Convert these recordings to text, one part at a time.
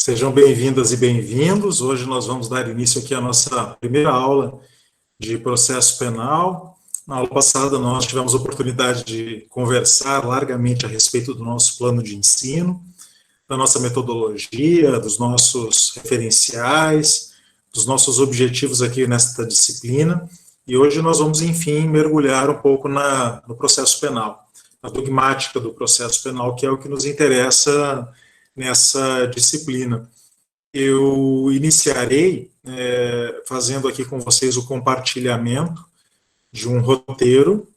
Sejam bem-vindas e bem-vindos. Hoje nós vamos dar início aqui à nossa primeira aula de processo penal. Na aula passada nós tivemos a oportunidade de conversar largamente a respeito do nosso plano de ensino, da nossa metodologia, dos nossos referenciais, dos nossos objetivos aqui nesta disciplina. E hoje nós vamos, enfim, mergulhar um pouco no processo penal, na dogmática do processo penal, que é o que nos interessa nessa disciplina. Eu iniciarei fazendo aqui com vocês o compartilhamento de um roteiro.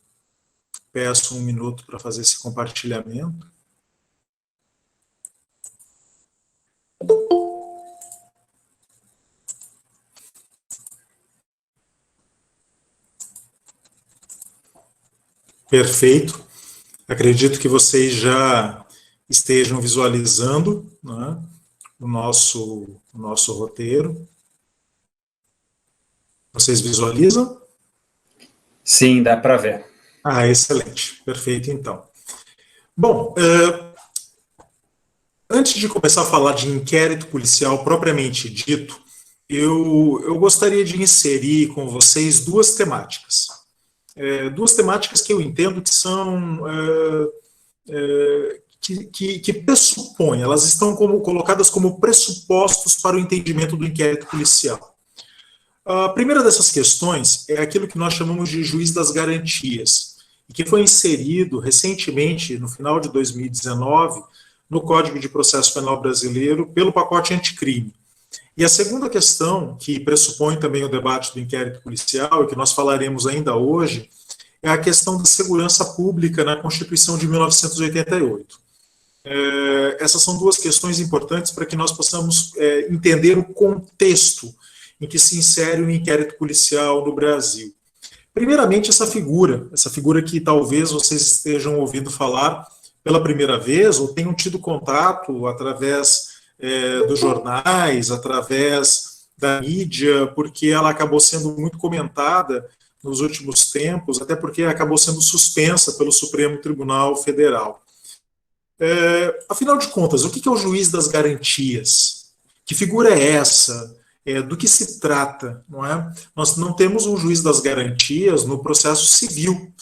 Peço um minuto para fazer esse compartilhamento. Perfeito. Acredito que vocês já estejam visualizando, né, o nosso roteiro. Vocês visualizam? Sim, dá para ver. Excelente. Perfeito, então. Bom, antes de começar a falar de inquérito policial propriamente dito, eu gostaria de inserir com vocês duas temáticas. Duas temáticas que eu entendo que são... que pressupõem, elas estão colocadas como pressupostos para o entendimento do inquérito policial. A primeira dessas questões é aquilo que nós chamamos de juiz das garantias, e que foi inserido recentemente, no final de 2019, no Código de Processo Penal Brasileiro, pelo pacote anticrime. E a segunda questão, que pressupõe também o debate do inquérito policial, e que nós falaremos ainda hoje, é a questão da segurança pública na Constituição de 1988. Essas são duas questões importantes para que nós possamos entender o contexto em que se insere o inquérito policial no Brasil. Primeiramente, essa figura que talvez vocês estejam ouvindo falar pela primeira vez, ou tenham tido contato através dos jornais, através da mídia, porque ela acabou sendo muito comentada nos últimos tempos, até porque acabou sendo suspensa pelo Supremo Tribunal Federal. Afinal de contas, o que é o juiz das garantias? Que figura é essa? Do que se trata? Não é? Nós não temos um juiz das garantias no processo civil.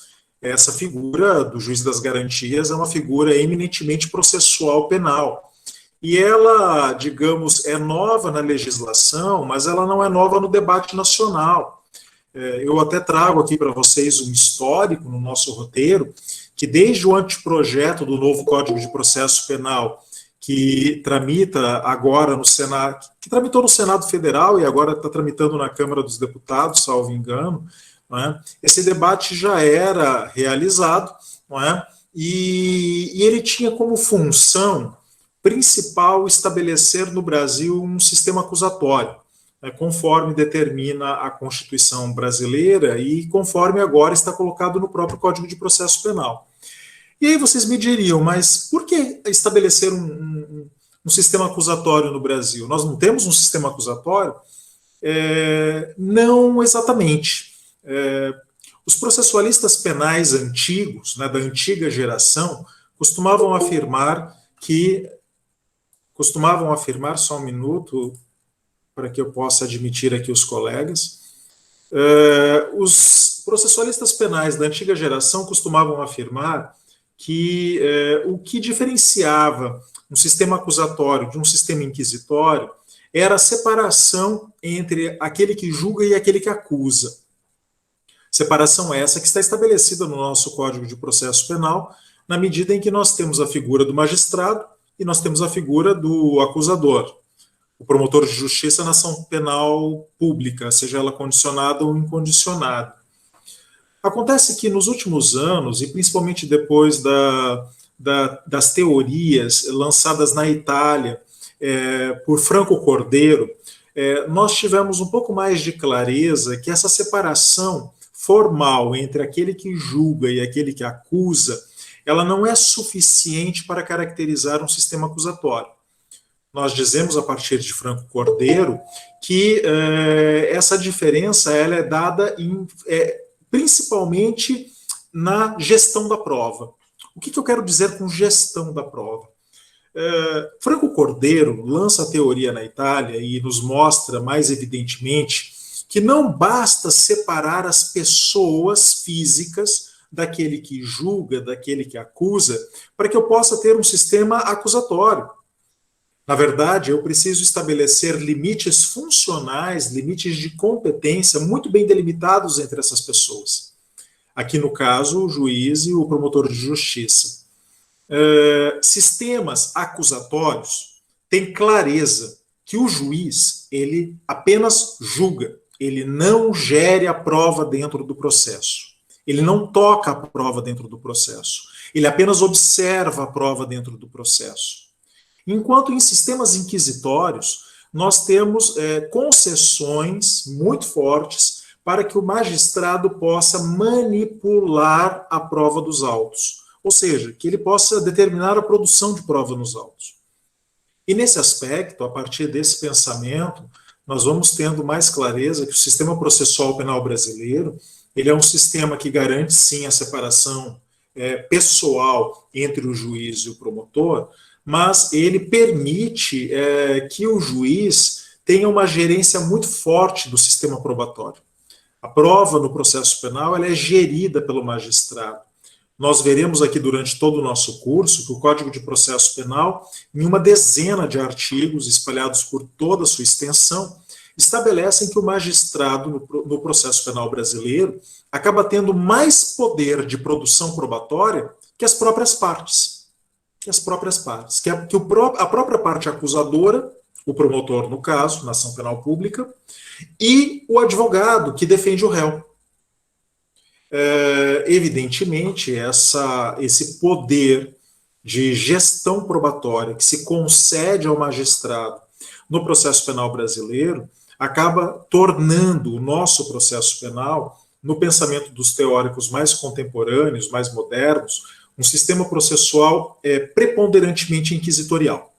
Essa figura do juiz das garantias é uma figura eminentemente processual penal. E ela, digamos, é nova na legislação, mas ela não é nova no debate nacional. Eu até trago aqui para vocês um histórico no nosso roteiro, que desde o anteprojeto do novo Código de Processo Penal, que tramita agora no Senado, que tramitou no Senado Federal e agora está tramitando na Câmara dos Deputados, salvo engano, não é? Esse debate já era realizado, não é? E ele tinha como função principal estabelecer no Brasil um sistema acusatório, conforme determina a Constituição brasileira e conforme agora está colocado no próprio Código de Processo Penal. E aí vocês me diriam, mas por que estabelecer um sistema acusatório no Brasil? Nós não temos um sistema acusatório? Não exatamente. Os processualistas penais antigos, né, da antiga geração, costumavam afirmar, só um minuto, para que eu possa admitir aqui os colegas, os processualistas penais da antiga geração costumavam afirmar que o que diferenciava um sistema acusatório de um sistema inquisitório era a separação entre aquele que julga e aquele que acusa. Separação essa que está estabelecida no nosso Código de Processo Penal, na medida em que nós temos a figura do magistrado e nós temos a figura do acusador, o promotor de justiça na ação penal pública, seja ela condicionada ou incondicionada. Acontece que nos últimos anos, e principalmente depois das teorias lançadas na Itália por Franco Cordeiro, nós tivemos um pouco mais de clareza que essa separação formal entre aquele que julga e aquele que acusa, ela não é suficiente para caracterizar um sistema acusatório. Nós dizemos, a partir de Franco Cordeiro, que essa diferença ela é dada principalmente na gestão da prova. O que eu quero dizer com gestão da prova? Franco Cordeiro lança a teoria na Itália e nos mostra mais evidentemente que não basta separar as pessoas físicas daquele que julga, daquele que acusa, para que eu possa ter um sistema acusatório. Na verdade, eu preciso estabelecer limites funcionais, limites de competência muito bem delimitados entre essas pessoas. Aqui, no caso, o juiz e o promotor de justiça. Sistemas acusatórios têm clareza que o juiz, ele apenas julga, ele não gere a prova dentro do processo. Ele não toca a prova dentro do processo. Ele apenas observa a prova dentro do processo. Enquanto em sistemas inquisitórios, nós temos concessões muito fortes para que o magistrado possa manipular a prova dos autos. Ou seja, que ele possa determinar a produção de prova nos autos. E nesse aspecto, a partir desse pensamento, nós vamos tendo mais clareza que o sistema processual penal brasileiro, ele é um sistema que garante, sim, a separação pessoal entre o juiz e o promotor, mas ele permite que o juiz tenha uma gerência muito forte do sistema probatório. A prova no processo penal ela é gerida pelo magistrado. Nós veremos aqui durante todo o nosso curso que o Código de Processo Penal, em uma dezena de artigos espalhados por toda a sua extensão, estabelecem que o magistrado no processo penal brasileiro acaba tendo mais poder de produção probatória que as próprias partes. A própria parte acusadora, o promotor no caso, na ação penal pública, e o advogado que defende o réu. Evidentemente, esse poder de gestão probatória que se concede ao magistrado no processo penal brasileiro acaba tornando o nosso processo penal, no pensamento dos teóricos mais contemporâneos, mais modernos, um sistema processual preponderantemente inquisitorial.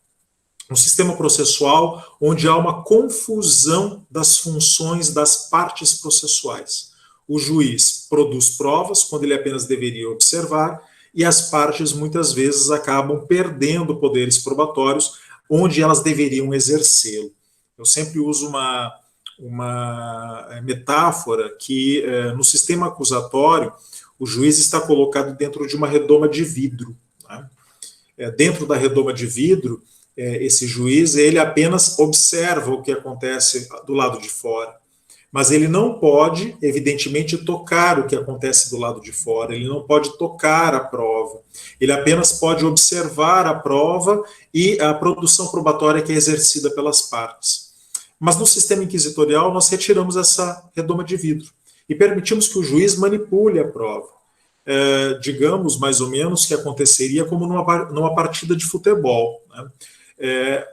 Um sistema processual onde há uma confusão das funções das partes processuais. O juiz produz provas quando ele apenas deveria observar, e as partes muitas vezes acabam perdendo poderes probatórios onde elas deveriam exercê-lo. Eu sempre uso uma metáfora que no sistema acusatório o juiz está colocado dentro de uma redoma de vidro. Né? Dentro da redoma de vidro, esse juiz ele apenas observa o que acontece do lado de fora. Mas ele não pode, evidentemente, tocar o que acontece do lado de fora, ele não pode tocar a prova, ele apenas pode observar a prova e a produção probatória que é exercida pelas partes. Mas no sistema inquisitorial nós retiramos essa redoma de vidro e permitimos que o juiz manipule a prova. Digamos, mais ou menos, que aconteceria como numa partida de futebol, né?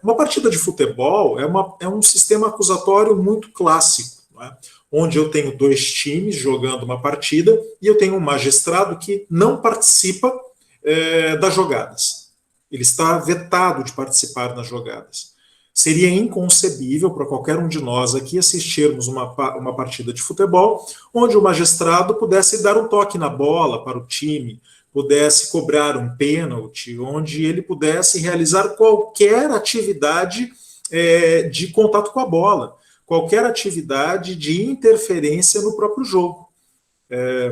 Uma partida de futebol é um sistema acusatório muito clássico, né? Onde eu tenho dois times jogando uma partida e eu tenho um magistrado que não participa das jogadas. Ele está vetado de participar das jogadas. Seria inconcebível para qualquer um de nós aqui assistirmos uma partida de futebol onde o magistrado pudesse dar um toque na bola para o time, pudesse cobrar um pênalti, onde ele pudesse realizar qualquer atividade de contato com a bola, qualquer atividade de interferência no próprio jogo.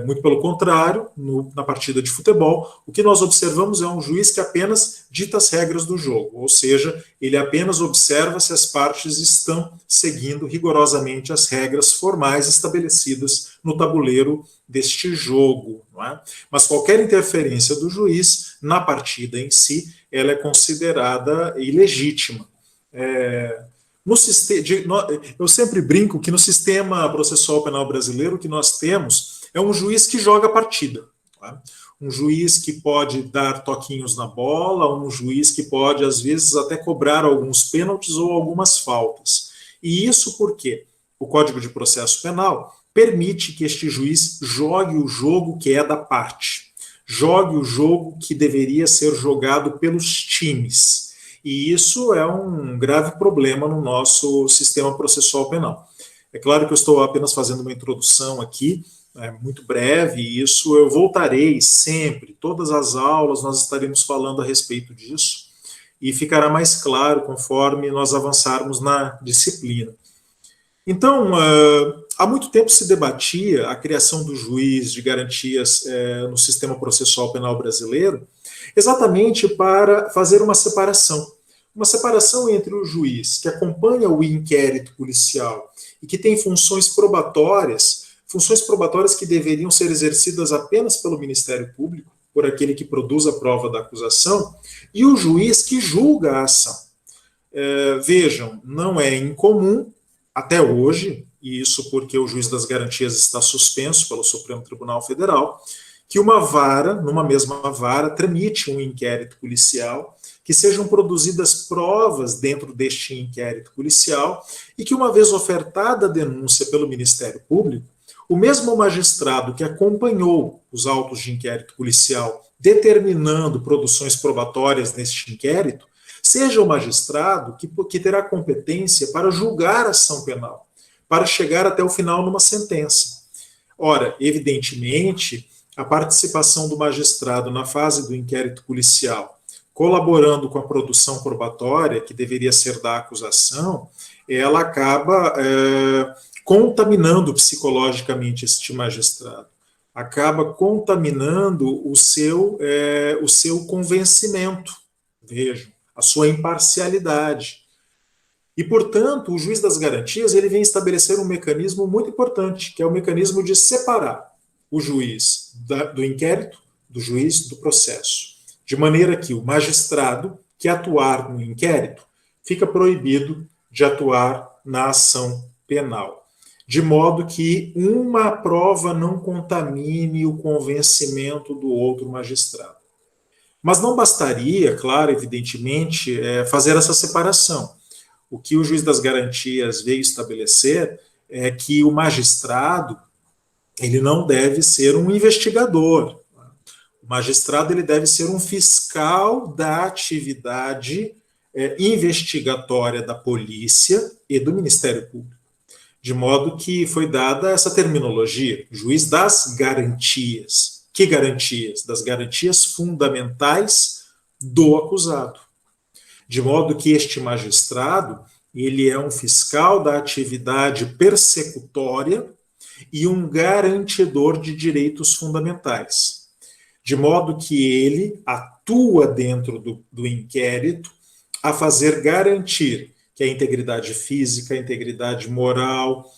Muito pelo contrário, na partida de futebol, o que nós observamos é um juiz que apenas dita as regras do jogo, ou seja, ele apenas observa se as partes estão seguindo rigorosamente as regras formais estabelecidas no tabuleiro deste jogo. Não é? Mas qualquer interferência do juiz na partida em si, ela é considerada ilegítima. Eu sempre brinco que no sistema processual penal brasileiro o que nós temos é um juiz que joga a partida. Tá? Um juiz que pode dar toquinhos na bola, um juiz que pode, às vezes, até cobrar alguns pênaltis ou algumas faltas. E isso porque o Código de Processo Penal permite que este juiz jogue o jogo que é da parte, jogue o jogo que deveria ser jogado pelos times. E isso é um grave problema no nosso sistema processual penal. É claro que eu estou apenas fazendo uma introdução aqui, muito breve, e isso eu voltarei sempre, todas as aulas nós estaremos falando a respeito disso, e ficará mais claro conforme nós avançarmos na disciplina. Então, há muito tempo se debatia a criação do juiz de garantias no sistema processual penal brasileiro, exatamente para fazer uma separação entre o juiz que acompanha o inquérito policial e que tem funções probatórias que deveriam ser exercidas apenas pelo Ministério Público, por aquele que produz a prova da acusação, e o juiz que julga a ação. Vejam, não é incomum, até hoje, e isso porque o juiz das garantias está suspenso pelo Supremo Tribunal Federal, que uma vara, numa mesma vara, tramite um inquérito policial, que sejam produzidas provas dentro deste inquérito policial e que, uma vez ofertada a denúncia pelo Ministério Público, o mesmo magistrado que acompanhou os autos de inquérito policial, determinando produções probatórias neste inquérito, seja o magistrado que terá competência para julgar a ação penal, para chegar até o final numa sentença. Ora, evidentemente, a participação do magistrado na fase do inquérito policial, colaborando com a produção probatória, que deveria ser da acusação, ela acaba contaminando psicologicamente este magistrado, acaba contaminando o seu convencimento, vejam, a sua imparcialidade. E, portanto, o juiz das garantias ele vem estabelecer um mecanismo muito importante, que é o mecanismo de separar o juiz do inquérito do juiz do processo, de maneira que o magistrado que atuar no inquérito fica proibido de atuar na ação penal, de modo que uma prova não contamine o convencimento do outro magistrado. Mas não bastaria, claro, evidentemente, fazer essa separação. O que o juiz das garantias veio estabelecer é que o magistrado ele não deve ser um investigador. O magistrado ele deve ser um fiscal da atividade investigatória da polícia e do Ministério Público. De modo que foi dada essa terminologia, juiz das garantias. Que garantias? Das garantias fundamentais do acusado. De modo que este magistrado, ele é um fiscal da atividade persecutória e um garantidor de direitos fundamentais. De modo que ele atua dentro do inquérito a fazer garantir que a integridade física, a integridade moral,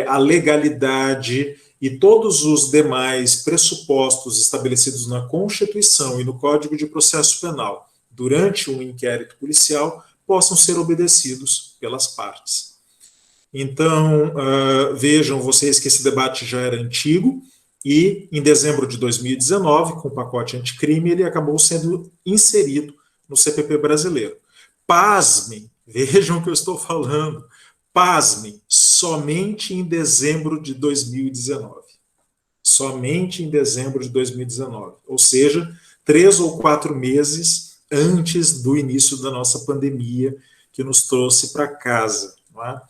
a legalidade e todos os demais pressupostos estabelecidos na Constituição e no Código de Processo Penal durante um inquérito policial possam ser obedecidos pelas partes. Então, vejam vocês que esse debate já era antigo e, em dezembro de 2019, com o pacote anticrime, ele acabou sendo inserido no CPP brasileiro. Pasmem, vejam o que eu estou falando, pasmem, somente em dezembro de 2019. Somente em dezembro de 2019. Ou seja, 3 ou 4 meses antes do início da nossa pandemia, que nos trouxe para casa. Não é?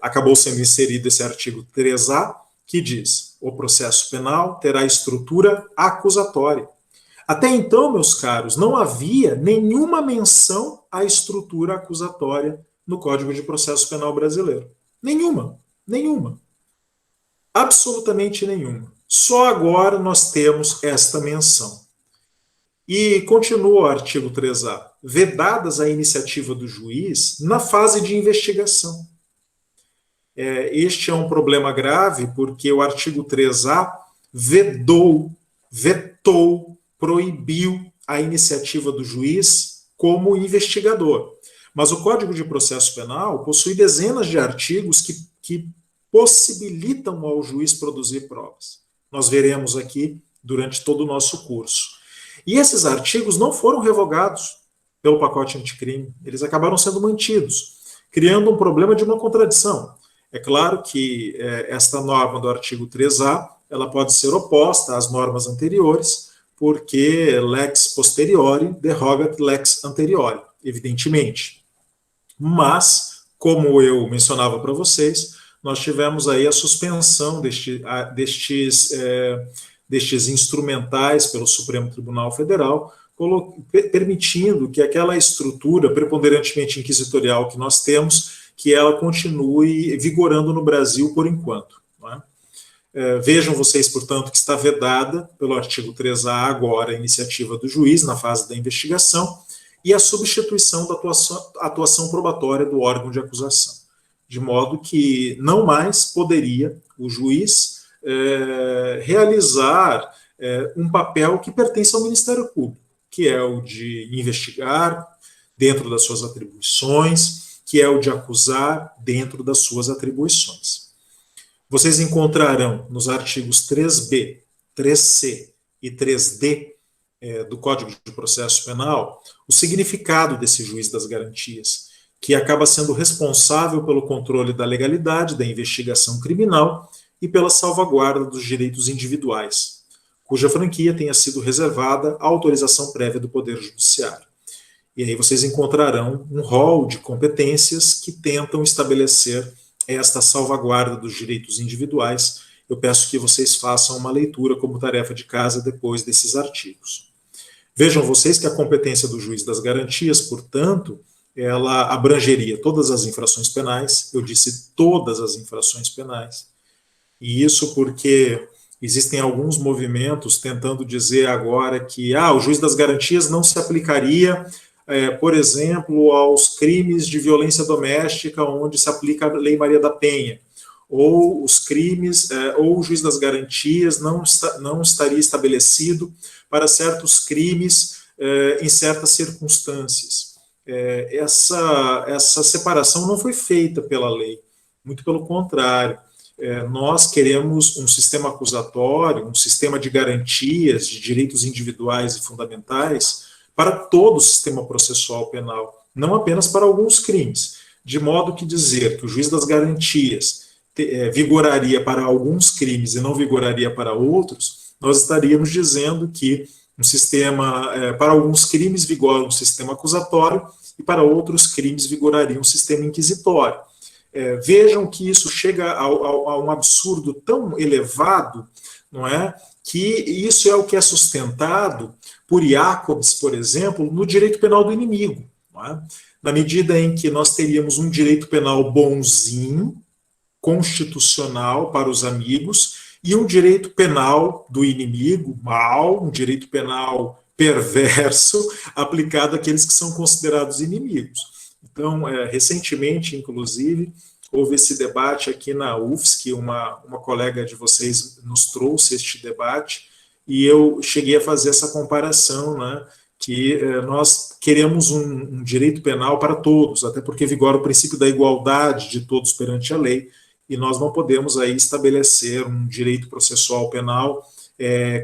Acabou sendo inserido esse artigo 3A, que diz: o processo penal terá estrutura acusatória. Até então, meus caros, não havia nenhuma menção à estrutura acusatória no Código de Processo Penal brasileiro. Nenhuma. Absolutamente nenhuma. Só agora nós temos esta menção. E continua o artigo 3A, vedadas a iniciativa do juiz na fase de investigação. Este é um problema grave porque o artigo 3A vetou, proibiu a iniciativa do juiz como investigador. Mas o Código de Processo Penal possui dezenas de artigos que possibilitam ao juiz produzir provas. Nós veremos aqui durante todo o nosso curso. E esses artigos não foram revogados pelo pacote anticrime, eles acabaram sendo mantidos, criando um problema de uma contradição. É claro que esta norma do artigo 3A, ela pode ser oposta às normas anteriores, porque lex posteriori derogat lex anteriori, evidentemente. Mas, como eu mencionava para vocês, nós tivemos aí a suspensão destes instrumentais pelo Supremo Tribunal Federal, permitindo que aquela estrutura preponderantemente inquisitorial que nós temos, que ela continue vigorando no Brasil por enquanto. Não é? Vejam vocês, portanto, que está vedada pelo artigo 3A agora a iniciativa do juiz na fase da investigação e a substituição da atuação probatória do órgão de acusação, de modo que não mais poderia o juiz realizar um papel que pertence ao Ministério Público, que é o de investigar dentro das suas atribuições, que é o de acusar dentro das suas atribuições. Vocês encontrarão nos artigos 3B, 3C e 3D do Código de Processo Penal o significado desse juiz das garantias, que acaba sendo responsável pelo controle da legalidade da investigação criminal e pela salvaguarda dos direitos individuais, cuja franquia tenha sido reservada à autorização prévia do Poder Judiciário. E aí vocês encontrarão um rol de competências que tentam estabelecer esta salvaguarda dos direitos individuais. Eu peço que vocês façam uma leitura como tarefa de casa depois desses artigos. Vejam vocês que a competência do juiz das garantias, portanto, ela abrangeria todas as infrações penais, eu disse todas as infrações penais, e isso porque existem alguns movimentos tentando dizer agora que o juiz das garantias não se aplicaria, por exemplo, aos crimes de violência doméstica onde se aplica a Lei Maria da Penha, ou os crimes, ou o juiz das garantias não estaria estabelecido para certos crimes em certas circunstâncias. Essa separação não foi feita pela lei, muito pelo contrário. Nós queremos um sistema acusatório, um sistema de garantias de direitos individuais e fundamentais para todo o sistema processual penal, não apenas para alguns crimes, de modo que dizer que o juiz das garantias vigoraria para alguns crimes e não vigoraria para outros, nós estaríamos dizendo que um sistema, para alguns crimes vigora um sistema acusatório e para outros crimes vigoraria um sistema inquisitório. Vejam que isso chega a um absurdo tão elevado, não é? Que isso é o que é sustentado por Jacobs, por exemplo, no direito penal do inimigo. Não é? Na medida em que nós teríamos um direito penal bonzinho, constitucional para os amigos, e um direito penal do inimigo, mau, um direito penal perverso, aplicado àqueles que são considerados inimigos. Então, recentemente, inclusive, houve esse debate aqui na UFSC, uma colega de vocês nos trouxe este debate, e eu cheguei a fazer essa comparação, né, que nós queremos um direito penal para todos, até porque vigora o princípio da igualdade de todos perante a lei, e nós não podemos aí estabelecer um direito processual penal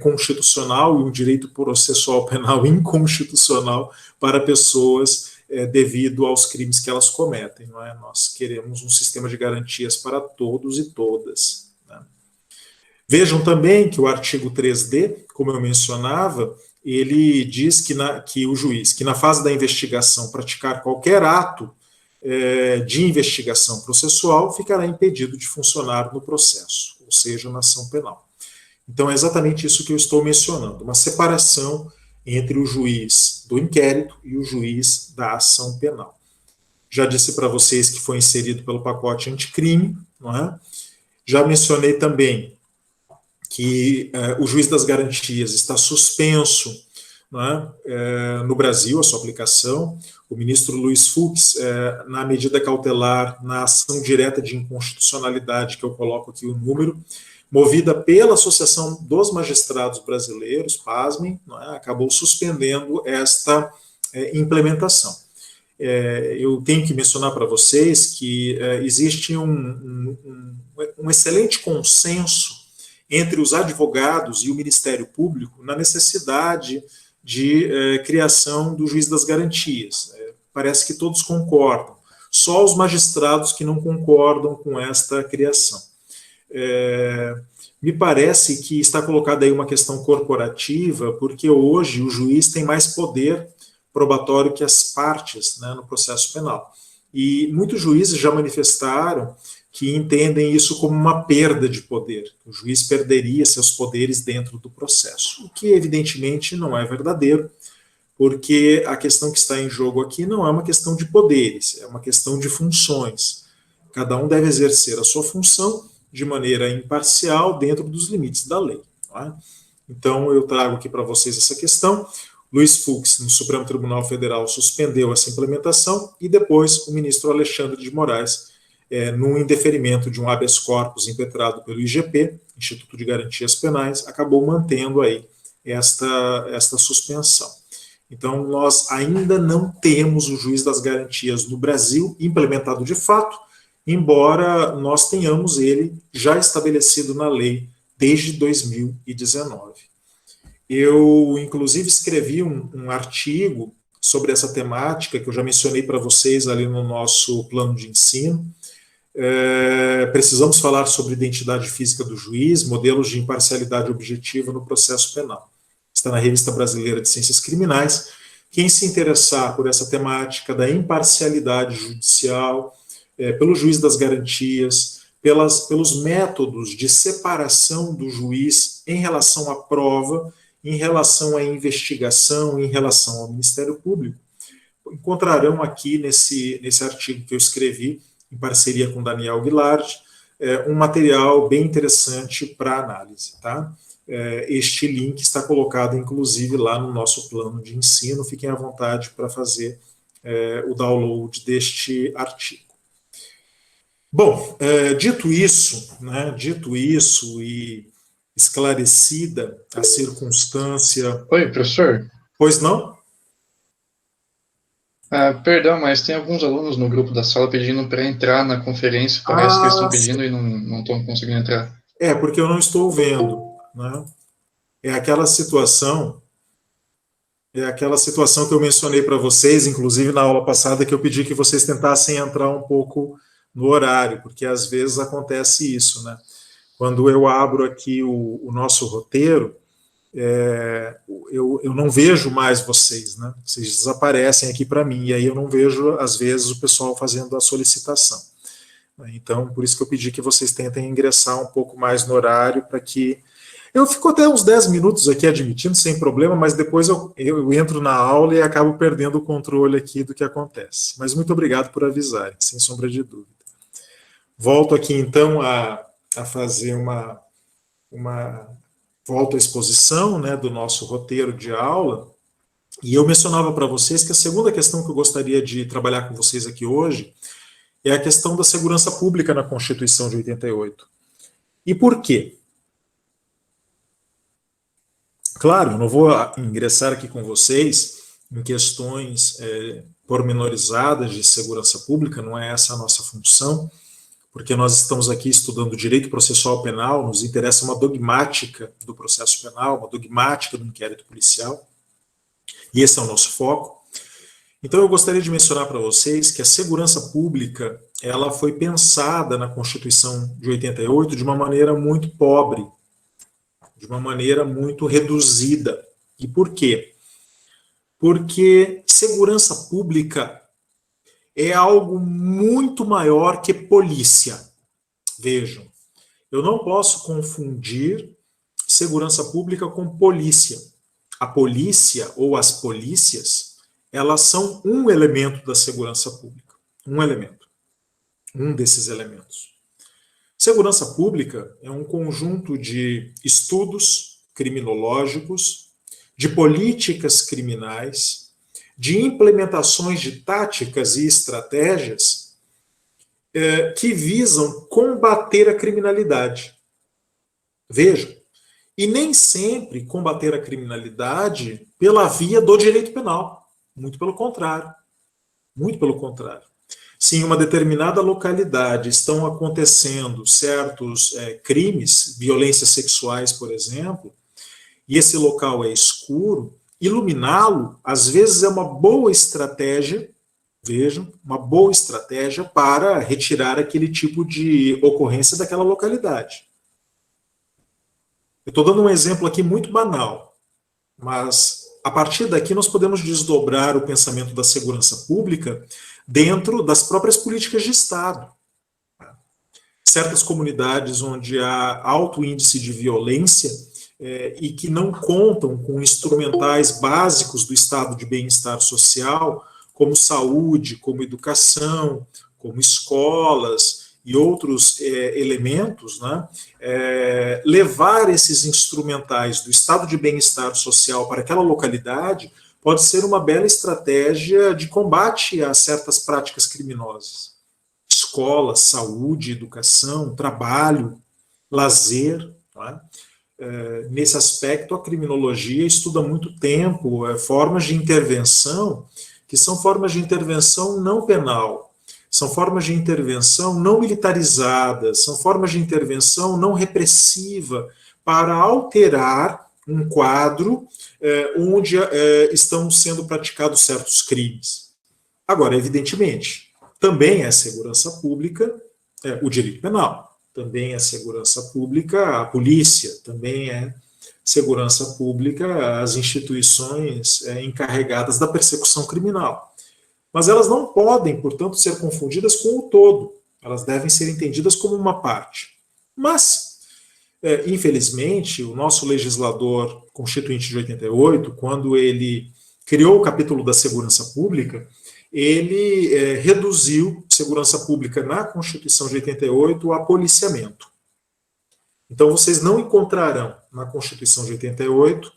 constitucional e um direito processual penal inconstitucional para pessoas devido aos crimes que elas cometem. Não é? Nós queremos um sistema de garantias para todos e todas. Né? Vejam também que o artigo 3D, como eu mencionava, ele diz que o juiz, que na fase da investigação praticar qualquer ato de investigação processual, ficará impedido de funcionar no processo, ou seja, na ação penal. Então, é exatamente isso que eu estou mencionando, uma separação entre o juiz do inquérito e o juiz da ação penal. Já disse para vocês que foi inserido pelo pacote anticrime, não é? Já mencionei também que o juiz das garantias está suspenso, não é? No Brasil, a sua aplicação. O ministro Luiz Fux, na medida cautelar, na ação direta de inconstitucionalidade, que eu coloco aqui o número, movida pela Associação dos Magistrados Brasileiros, pasmem, não é? Acabou suspendendo esta implementação. Eu tenho que mencionar para vocês que existe um excelente consenso entre os advogados e o Ministério Público na necessidade de criação do juiz das garantias. Parece que todos concordam, só os magistrados que não concordam com esta criação. Me parece que está colocada aí uma questão corporativa, porque hoje o juiz tem mais poder probatório que as partes, né, no processo penal. E muitos juízes já manifestaram que entendem isso como uma perda de poder. O juiz perderia seus poderes dentro do processo, o que evidentemente não é verdadeiro, porque a questão que está em jogo aqui não é uma questão de poderes, é uma questão de funções. Cada um deve exercer a sua função de maneira imparcial dentro dos limites da lei. Não é? Então, eu trago aqui para vocês essa questão. Luiz Fux, no Supremo Tribunal Federal, suspendeu essa implementação e depois o ministro Alexandre de Moraes, num indeferimento de um habeas corpus impetrado pelo IGP, Instituto de Garantias Penais, acabou mantendo aí esta suspensão. Então, nós ainda não temos o juiz das garantias no Brasil implementado de fato, embora nós tenhamos ele já estabelecido na lei desde 2019. Eu, inclusive, escrevi um artigo sobre essa temática, que eu já mencionei para vocês ali no nosso plano de ensino. Precisamos falar sobre identidade física do juiz, modelos de imparcialidade objetiva no processo penal. Está na Revista Brasileira de Ciências Criminais. Quem se interessar por essa temática da imparcialidade judicial, pelo juiz das garantias, pelos métodos de separação do juiz em relação à prova, em relação à investigação, em relação ao Ministério Público, encontrarão aqui nesse artigo que eu escrevi, em parceria com Daniel Guilard, um material bem interessante para análise, tá? Este link está colocado, inclusive, lá no nosso plano de ensino. Fiquem à vontade para fazer o download deste artigo. Bom, dito isso e esclarecida a circunstância... Oi, professor. Pois não? Perdão, mas tem alguns alunos no grupo da sala pedindo para entrar na conferência. Parece que eles estão pedindo e não estão conseguindo entrar. Porque eu não estou vendo, né? É aquela situação que eu mencionei para vocês, inclusive na aula passada, que eu pedi que vocês tentassem entrar um pouco no horário, porque às vezes acontece isso, né? Quando eu abro aqui o nosso roteiro, eu não vejo mais vocês, né? Vocês desaparecem aqui para mim, e aí eu não vejo, às vezes, o pessoal fazendo a solicitação. Então, por isso que eu pedi que vocês tentem ingressar um pouco mais no horário, para que... Eu fico até uns 10 minutos aqui admitindo, sem problema, mas depois eu entro na aula e acabo perdendo o controle aqui do que acontece. Mas muito obrigado por avisarem, sem sombra de dúvida. Volto aqui, então, a fazer volto à exposição, né, do nosso roteiro de aula, e eu mencionava para vocês que a segunda questão que eu gostaria de trabalhar com vocês aqui hoje é a questão da segurança pública na Constituição de 88. E por quê? Claro, eu não vou ingressar aqui com vocês em questões pormenorizadas de segurança pública, não é essa a nossa função, porque nós estamos aqui estudando direito processual penal, nos interessa uma dogmática do processo penal, uma dogmática do inquérito policial, e esse é o nosso foco. Então eu gostaria de mencionar para vocês que a segurança pública, ela foi pensada na Constituição de 88 de uma maneira muito pobre, de uma maneira muito reduzida. E por quê? Porque segurança pública é algo muito maior que polícia. Vejam, eu não posso confundir segurança pública com polícia. A polícia ou as polícias, elas são um elemento da segurança pública. Um elemento. Um desses elementos. Segurança pública é um conjunto de estudos criminológicos, de políticas criminais, de implementações de táticas e estratégias que visam combater a criminalidade. Vejam, e nem sempre combater a criminalidade pela via do direito penal. Muito pelo contrário. Muito pelo contrário. Se em uma determinada localidade estão acontecendo certos crimes, violências sexuais, por exemplo, e esse local é escuro, iluminá-lo, às vezes, é uma boa estratégia, vejam, uma boa estratégia para retirar aquele tipo de ocorrência daquela localidade. Eu estou dando um exemplo aqui muito banal, mas a partir daqui nós podemos desdobrar o pensamento da segurança pública dentro das próprias políticas de Estado. Certas comunidades onde há alto índice de violência, e que não contam com instrumentais básicos do estado de bem-estar social, como saúde, como educação, como escolas e outros elementos, né, levar esses instrumentais do estado de bem-estar social para aquela localidade pode ser uma bela estratégia de combate a certas práticas criminosas. Escola, saúde, educação, trabalho, lazer, né? Nesse aspecto, a criminologia estuda há muito tempo formas de intervenção que são formas de intervenção não penal, são formas de intervenção não militarizadas, são formas de intervenção não repressiva para alterar um quadro onde estão sendo praticados certos crimes. Agora, evidentemente, também é segurança pública o direito penal. Também é segurança pública a polícia, também é segurança pública as instituições encarregadas da persecução criminal. Mas elas não podem, portanto, ser confundidas com o todo. Elas devem ser entendidas como uma parte. Mas, infelizmente, o nosso legislador constituinte de 88, quando ele criou o capítulo da segurança pública, ele reduziu segurança pública na Constituição de 88 a policiamento. Então, vocês não encontrarão na Constituição de 88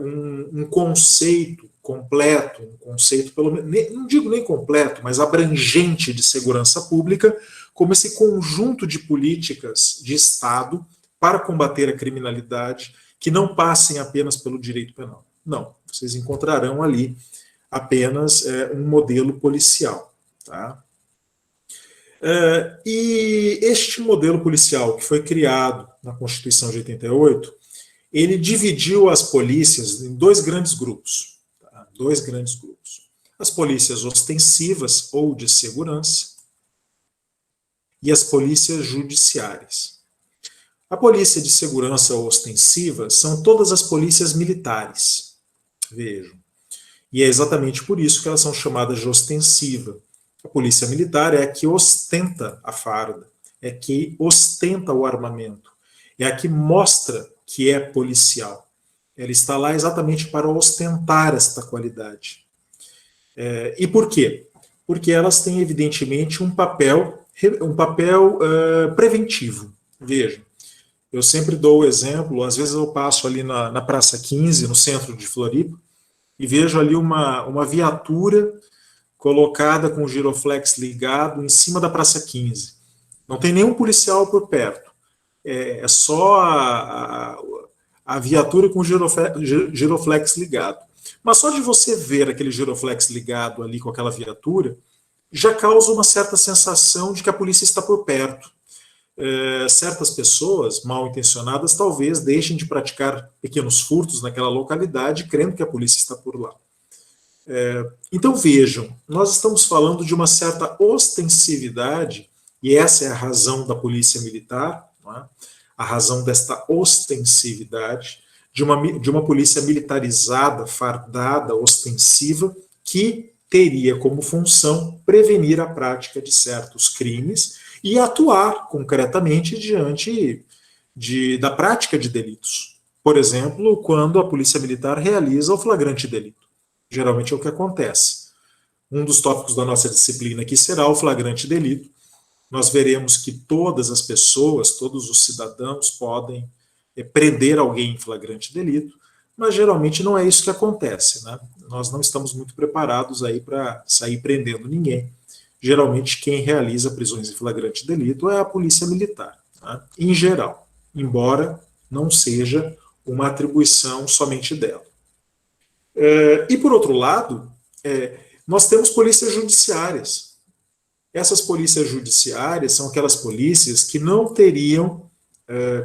um conceito completo, um conceito, pelo menos, não digo nem completo, mas abrangente de segurança pública, como esse conjunto de políticas de Estado para combater a criminalidade que não passem apenas pelo direito penal. Não, vocês encontrarão ali apenas um modelo policial. Tá? E este modelo policial que foi criado na Constituição de 88, ele dividiu as polícias em dois grandes grupos. Tá? Dois grandes grupos. As polícias ostensivas ou de segurança e as polícias judiciárias. A polícia de segurança ostensiva são todas as polícias militares. Vejam. E é exatamente por isso que elas são chamadas de ostensiva. A polícia militar é a que ostenta a farda, é a que ostenta o armamento, é a que mostra que é policial. Ela está lá exatamente para ostentar esta qualidade. E por quê? Porque elas têm, evidentemente, um papel preventivo. Vejam, eu sempre dou o exemplo, às vezes eu passo ali na Praça 15, no centro de Floripa, e vejo ali uma viatura colocada com o giroflex ligado em cima da Praça 15. Não tem nenhum policial por perto. É só a viatura com o giroflex ligado. Mas só de você ver aquele giroflex ligado ali com aquela viatura, já causa uma certa sensação de que a polícia está por perto. Certas pessoas mal intencionadas talvez deixem de praticar pequenos furtos naquela localidade, crendo que a polícia está por lá. Então vejam, nós estamos falando de uma certa ostensividade, e essa é a razão da polícia militar, não é? A razão desta ostensividade, de uma polícia militarizada, fardada, ostensiva, que teria como função prevenir a prática de certos crimes e atuar concretamente diante da prática de delitos. Por exemplo, quando a polícia militar realiza o flagrante delito. Geralmente é o que acontece. Um dos tópicos da nossa disciplina aqui será o flagrante delito. Nós veremos que todas as pessoas, todos os cidadãos podem prender alguém em flagrante delito, mas geralmente não é isso que acontece, né? Nós não estamos muito preparados aí para sair prendendo ninguém. Geralmente quem realiza prisões em flagrante delito é a polícia militar, né? Em geral, embora não seja uma atribuição somente dela. E por outro lado, nós temos polícias judiciárias. Essas polícias judiciárias são aquelas polícias que não teriam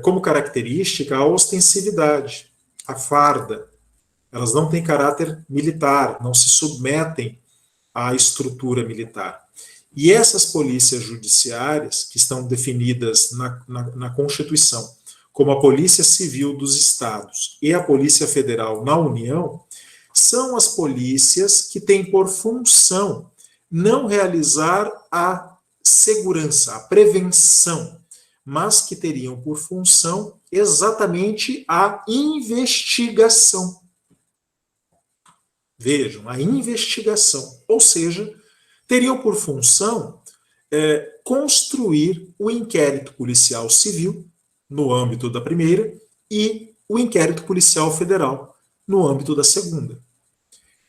como característica a ostensividade, a farda. Elas não têm caráter militar, não se submetem à estrutura militar. E essas polícias judiciárias, que estão definidas na Constituição como a Polícia Civil dos Estados e a Polícia Federal na União, são as polícias que têm por função não realizar a segurança, a prevenção, mas que teriam por função exatamente a investigação. Vejam, a investigação. Ou seja, teriam por função construir o inquérito policial civil no âmbito da primeira e o inquérito policial federal no âmbito da segunda.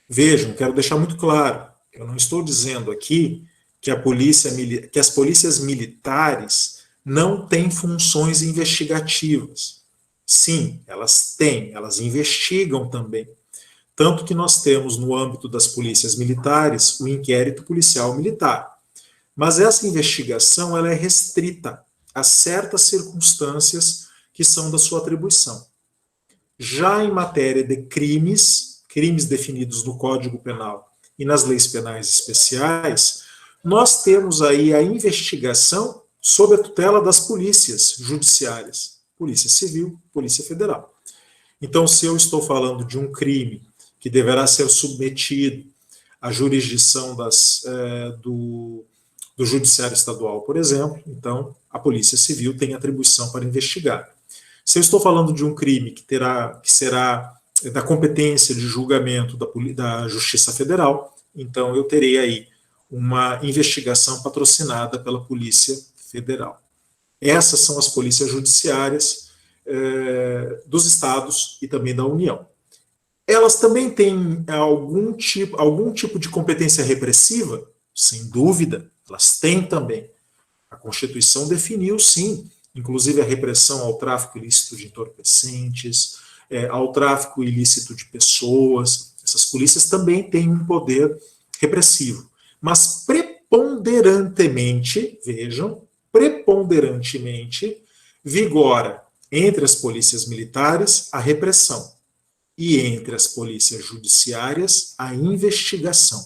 Vejam, quero deixar muito claro, eu não estou dizendo aqui que as polícias militares não têm funções investigativas. Sim, elas têm, elas investigam também. Tanto que nós temos no âmbito das polícias militares o inquérito policial militar. Mas essa investigação ela é restrita a certas circunstâncias que são da sua atribuição. Já em matéria de crimes definidos no Código Penal e nas leis penais especiais, nós temos aí a investigação sob a tutela das polícias judiciárias, Polícia Civil, Polícia Federal. Então, se eu estou falando de um crime que deverá ser submetido à jurisdição do Judiciário Estadual, por exemplo, então a Polícia Civil tem atribuição para investigar. Se eu estou falando de um crime que será da competência de julgamento da Justiça Federal, então eu terei aí uma investigação patrocinada pela Polícia Federal. Essas são as polícias judiciárias dos estados e também da União. Elas também têm algum tipo de competência repressiva? Sem dúvida, elas têm também. A Constituição definiu, sim, inclusive a repressão ao tráfico ilícito de entorpecentes, ao tráfico ilícito de pessoas. Essas polícias também têm um poder repressivo. Mas preponderantemente, vejam, vigora entre as polícias militares a repressão e entre as polícias judiciárias a investigação.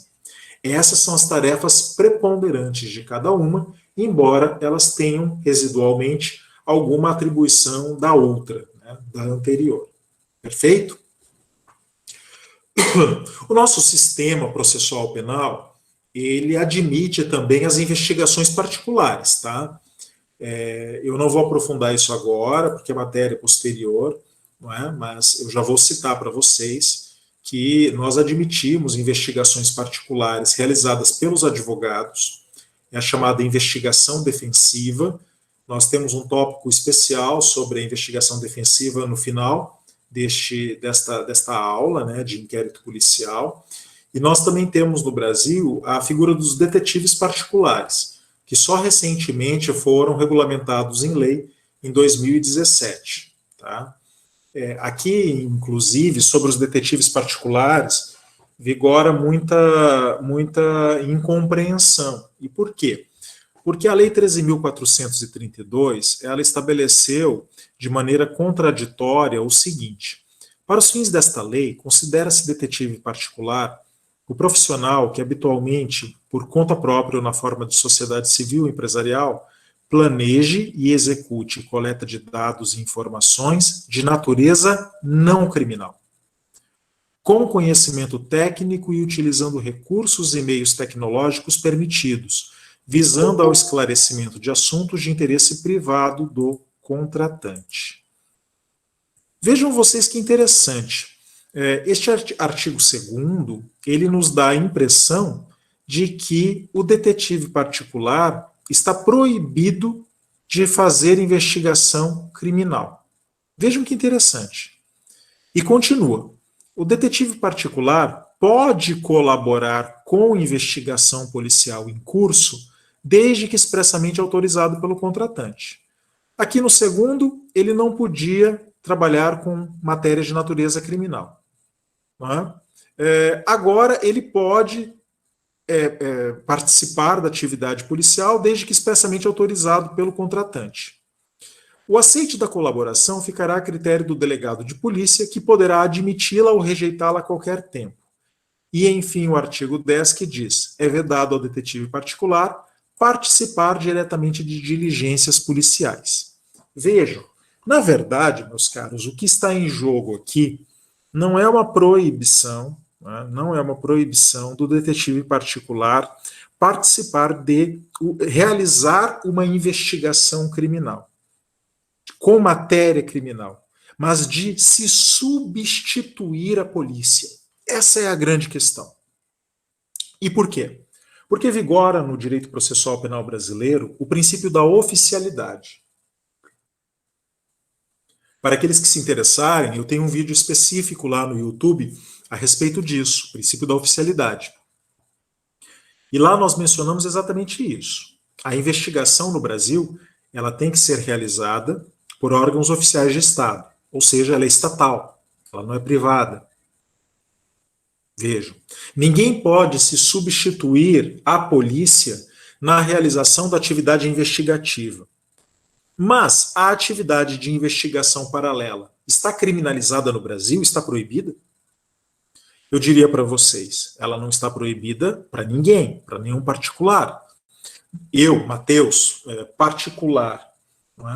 Essas são as tarefas preponderantes de cada uma, embora elas tenham residualmente alguma atribuição da outra, né, da anterior. Perfeito? O nosso sistema processual penal, ele admite também as investigações particulares, tá? Eu não vou aprofundar isso agora, porque é matéria posterior, não é? Mas eu já vou citar para vocês que nós admitimos investigações particulares realizadas pelos advogados, é a chamada investigação defensiva. Nós temos um tópico especial sobre a investigação defensiva no final desta aula, né, de inquérito policial. E nós também temos no Brasil a figura dos detetives particulares, que só recentemente foram regulamentados em lei em 2017. Tá? Aqui, inclusive, sobre os detetives particulares, vigora muita incompreensão. E por quê? Porque a Lei 13.432, ela estabeleceu de maneira contraditória o seguinte: para os fins desta lei, considera-se detetive particular o profissional que habitualmente, por conta própria ou na forma de sociedade civil ou empresarial, planeje e execute coleta de dados e informações de natureza não criminal, com conhecimento técnico e utilizando recursos e meios tecnológicos permitidos, visando ao esclarecimento de assuntos de interesse privado do contratante. Vejam vocês que interessante. Este artigo 2º, ele nos dá a impressão de que o detetive particular está proibido de fazer investigação criminal. Vejam que interessante. E continua. O detetive particular pode colaborar com investigação policial em curso, desde que expressamente autorizado pelo contratante. Aqui no 2º, ele não podia trabalhar com matérias de natureza criminal. Não é? Agora, ele pode participar da atividade policial, desde que expressamente autorizado pelo contratante. O aceite da colaboração ficará a critério do delegado de polícia, que poderá admiti-la ou rejeitá-la a qualquer tempo. E, enfim, o artigo 10, que diz: é vedado ao detetive particular participar diretamente de diligências policiais. Vejam, na verdade, meus caros, o que está em jogo aqui não é uma proibição, não é uma proibição do detetive particular participar de realizar uma investigação criminal. com matéria criminal, mas de se substituir à polícia. Essa é a grande questão. E por quê? Porque vigora no direito processual penal brasileiro o princípio da oficialidade. Para aqueles que se interessarem, eu tenho um vídeo específico lá no YouTube a respeito disso, o princípio da oficialidade. E lá nós mencionamos exatamente isso. A investigação no Brasil, ela tem que ser realizada por órgãos oficiais de Estado, ou seja, ela é estatal, ela não é privada. Vejam, ninguém pode se substituir à polícia na realização da atividade investigativa. Mas a atividade de investigação paralela está criminalizada no Brasil? Está proibida? Eu diria para vocês, ela não está proibida para ninguém, para nenhum particular. Eu, Matheus, particular, não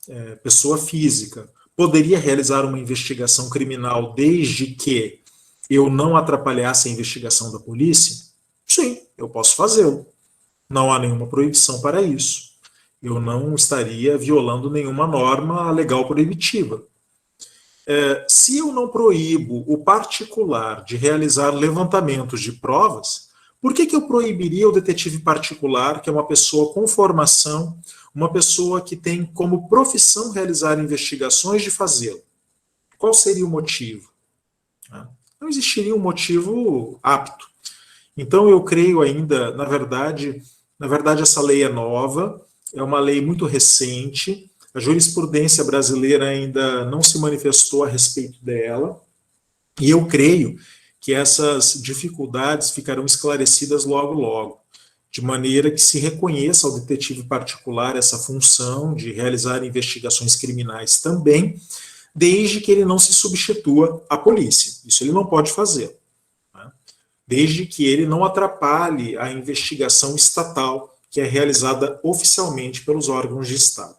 é? Pessoa física, poderia realizar uma investigação criminal desde que eu não atrapalhasse a investigação da polícia? Sim, eu posso fazê-lo. Não há nenhuma proibição para isso. Eu não estaria violando nenhuma norma legal proibitiva. Se eu não proíbo o particular de realizar levantamentos de provas, por que eu proibiria o detetive particular, que é uma pessoa com formação, uma pessoa que tem como profissão realizar investigações, de fazê-lo? Qual seria o motivo? Não existiria um motivo apto. Então eu creio ainda, na verdade essa lei é nova, é uma lei muito recente, a jurisprudência brasileira ainda não se manifestou a respeito dela, e eu creio que essas dificuldades ficarão esclarecidas logo, logo, de maneira que se reconheça ao detetive particular essa função de realizar investigações criminais também, desde que ele não se substitua à polícia. Isso ele não pode fazer, né? Desde que ele não atrapalhe a investigação estatal, que é realizada oficialmente pelos órgãos de Estado.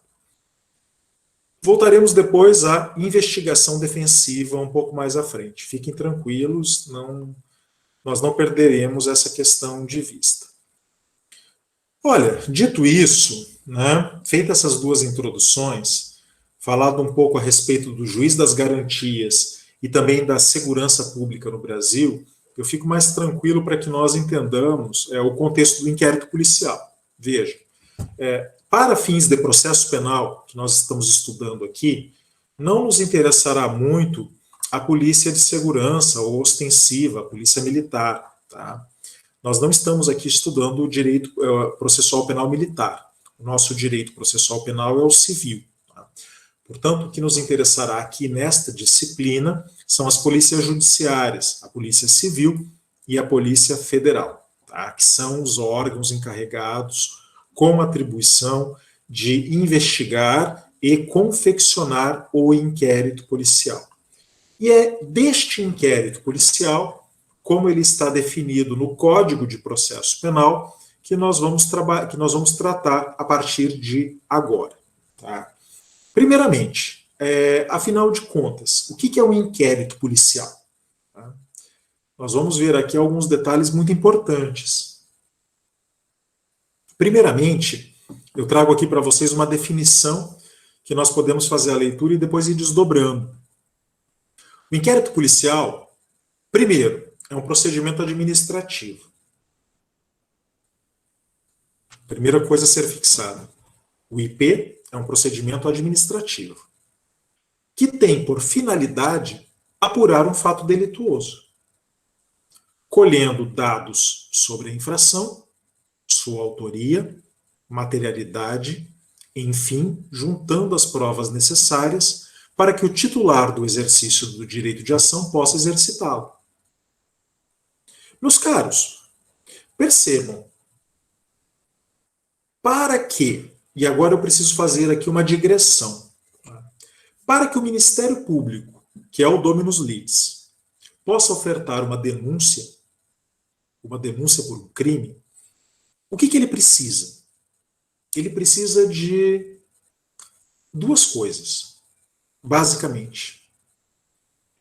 Voltaremos depois à investigação defensiva um pouco mais à frente. Fiquem tranquilos, nós não perderemos essa questão de vista. Olha, dito isso, né, feitas essas duas introduções, falado um pouco a respeito do juiz das garantias e também da segurança pública no Brasil, eu fico mais tranquilo para que nós entendamos o contexto do inquérito policial. Veja, para fins de processo penal, que nós estamos estudando aqui, não nos interessará muito a polícia de segurança ou ostensiva, a polícia militar. Tá? Nós não estamos aqui estudando o direito processual penal militar. O nosso direito processual penal é o civil. Tá? Portanto, o que nos interessará aqui nesta disciplina são as polícias judiciárias, a polícia civil e a polícia federal, tá? Que são os órgãos encarregados com atribuição de investigar e confeccionar o inquérito policial. E é deste inquérito policial, como ele está definido no Código de Processo Penal, que nós vamos tratar a partir de agora. Tá? Primeiramente, afinal de contas, o que é um inquérito policial? Tá? Nós vamos ver aqui alguns detalhes muito importantes. Primeiramente, eu trago aqui para vocês uma definição que nós podemos fazer a leitura e depois ir desdobrando. O inquérito policial, primeiro, é um procedimento administrativo. Primeira coisa a ser fixada. O IP é um procedimento administrativo, que tem por finalidade apurar um fato delituoso, colhendo dados sobre a infração, sua autoria, materialidade, enfim, juntando as provas necessárias para que o titular do exercício do direito de ação possa exercitá-lo. Meus caros, percebam, para que, e agora eu preciso fazer aqui uma digressão, para que o Ministério Público, que é o Dominus Litis, possa ofertar uma denúncia por um crime, o que ele precisa? Ele precisa de duas coisas, basicamente.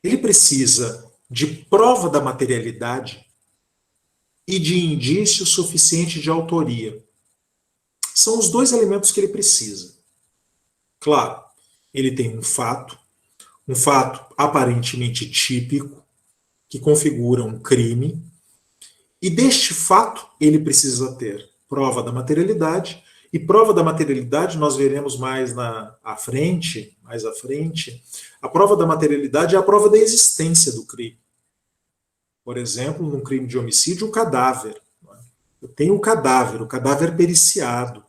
Ele precisa de prova da materialidade e de indício suficiente de autoria. São os dois elementos que ele precisa. Claro, ele tem um fato aparentemente típico, que configura um crime, e deste fato ele precisa ter prova da materialidade, e prova da materialidade nós veremos mais à frente, a prova da materialidade é a prova da existência do crime. Por exemplo, num crime de homicídio, o cadáver. Eu tenho o cadáver periciado,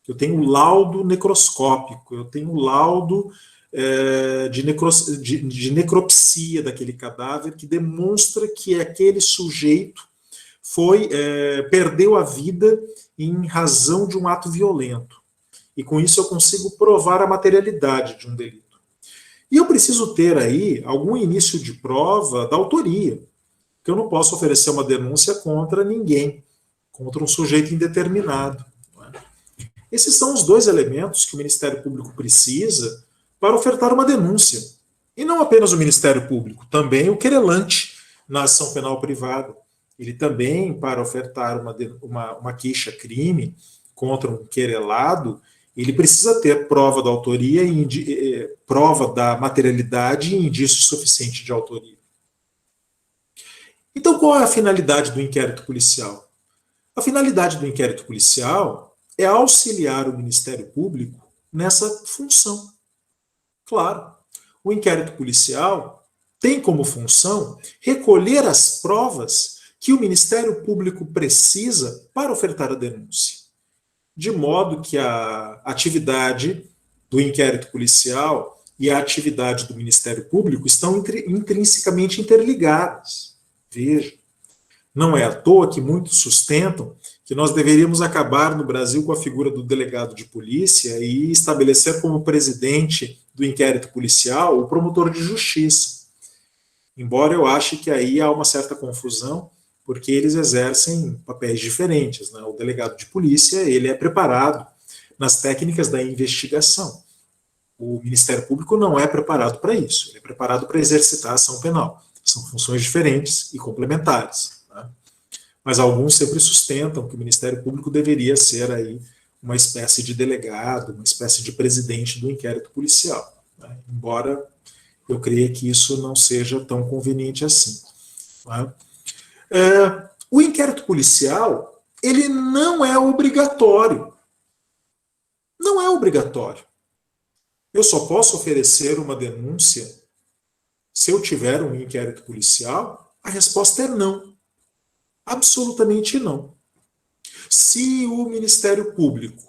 eu tenho o laudo necroscópico, eu tenho o laudo de necropsia daquele cadáver que demonstra que aquele sujeito perdeu a vida em razão de um ato violento. E com isso eu consigo provar a materialidade de um delito. E eu preciso ter aí algum início de prova da autoria, que eu não posso oferecer uma denúncia contra ninguém, contra um sujeito indeterminado. Esses são os dois elementos que o Ministério Público precisa para ofertar uma denúncia. E não apenas o Ministério Público, também o querelante na ação penal privada. Ele também, para ofertar uma queixa-crime contra um querelado, ele precisa ter prova da autoria, prova da materialidade e indício suficiente de autoria. Então, qual é a finalidade do inquérito policial? A finalidade do inquérito policial é auxiliar o Ministério Público nessa função. Claro, o inquérito policial tem como função recolher as provas que o Ministério Público precisa para ofertar a denúncia. De modo que a atividade do inquérito policial e a atividade do Ministério Público estão intrinsecamente interligadas. Veja, não é à toa que muitos sustentam que nós deveríamos acabar no Brasil com a figura do delegado de polícia e estabelecer como presidente do inquérito policial o promotor de justiça. Embora eu ache que aí há uma certa confusão, porque eles exercem papéis diferentes, né? O delegado de polícia, ele é preparado nas técnicas da investigação. O Ministério Público não é preparado para isso, ele é preparado para exercitar a ação penal. São funções diferentes e complementares. Né? Mas alguns sempre sustentam que o Ministério Público deveria ser aí uma espécie de delegado, uma espécie de presidente do inquérito policial. Né? Embora eu creia que isso não seja tão conveniente assim. Né? O inquérito policial, ele não é obrigatório. Não é obrigatório. Eu só posso oferecer uma denúncia se eu tiver um inquérito policial. A resposta é não. Absolutamente não. Se o Ministério Público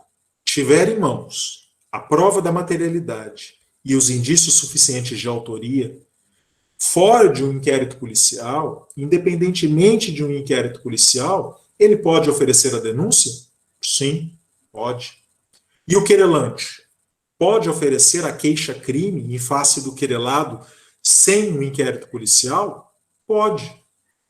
tiver em mãos a prova da materialidade e os indícios suficientes de autoria, fora de um inquérito policial, independentemente de um inquérito policial, ele pode oferecer a denúncia? Sim, pode. E o querelante pode oferecer a queixa-crime em face do querelado sem um inquérito policial? Pode.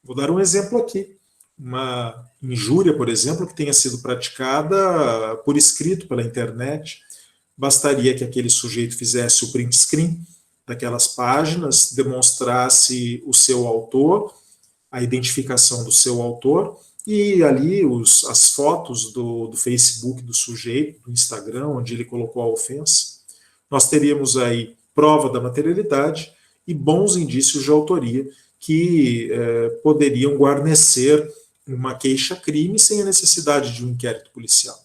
Vou dar um exemplo aqui. Uma injúria, por exemplo, que tenha sido praticada por escrito pela internet. Bastaria que aquele sujeito fizesse o print screen daquelas páginas, demonstrasse o seu autor, a identificação do seu autor, e ali as fotos do Facebook do sujeito, do Instagram, onde ele colocou a ofensa. Nós teríamos aí prova da materialidade e bons indícios de autoria que poderiam guarnecer uma queixa-crime sem a necessidade de um inquérito policial.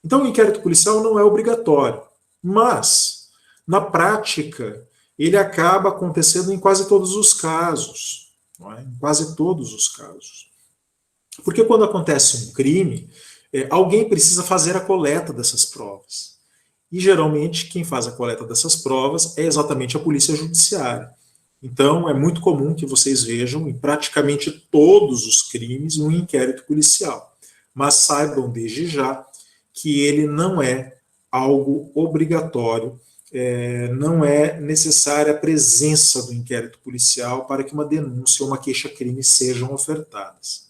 Então, o inquérito policial não é obrigatório, mas na prática, ele acaba acontecendo em quase todos os casos. Não é? Em quase todos os casos. Porque quando acontece um crime, alguém precisa fazer a coleta dessas provas. E geralmente quem faz a coleta dessas provas é exatamente a polícia judiciária. Então é muito comum que vocês vejam em praticamente todos os crimes um inquérito policial. Mas saibam desde já que ele não é algo obrigatório. Não é necessária a presença do inquérito policial para que uma denúncia ou uma queixa-crime sejam ofertadas.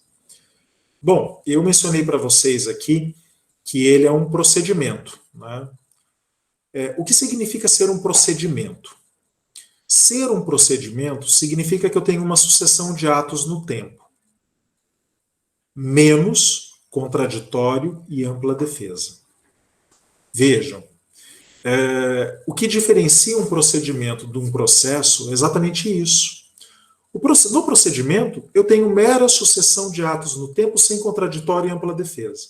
Bom, eu mencionei para vocês aqui que ele é um procedimento. Né? O que significa ser um procedimento? Ser um procedimento significa que eu tenho uma sucessão de atos no tempo, menos contraditório e ampla defesa. Vejam, O que diferencia um procedimento de um processo é exatamente isso. No procedimento, eu tenho mera sucessão de atos no tempo sem contraditório e ampla defesa.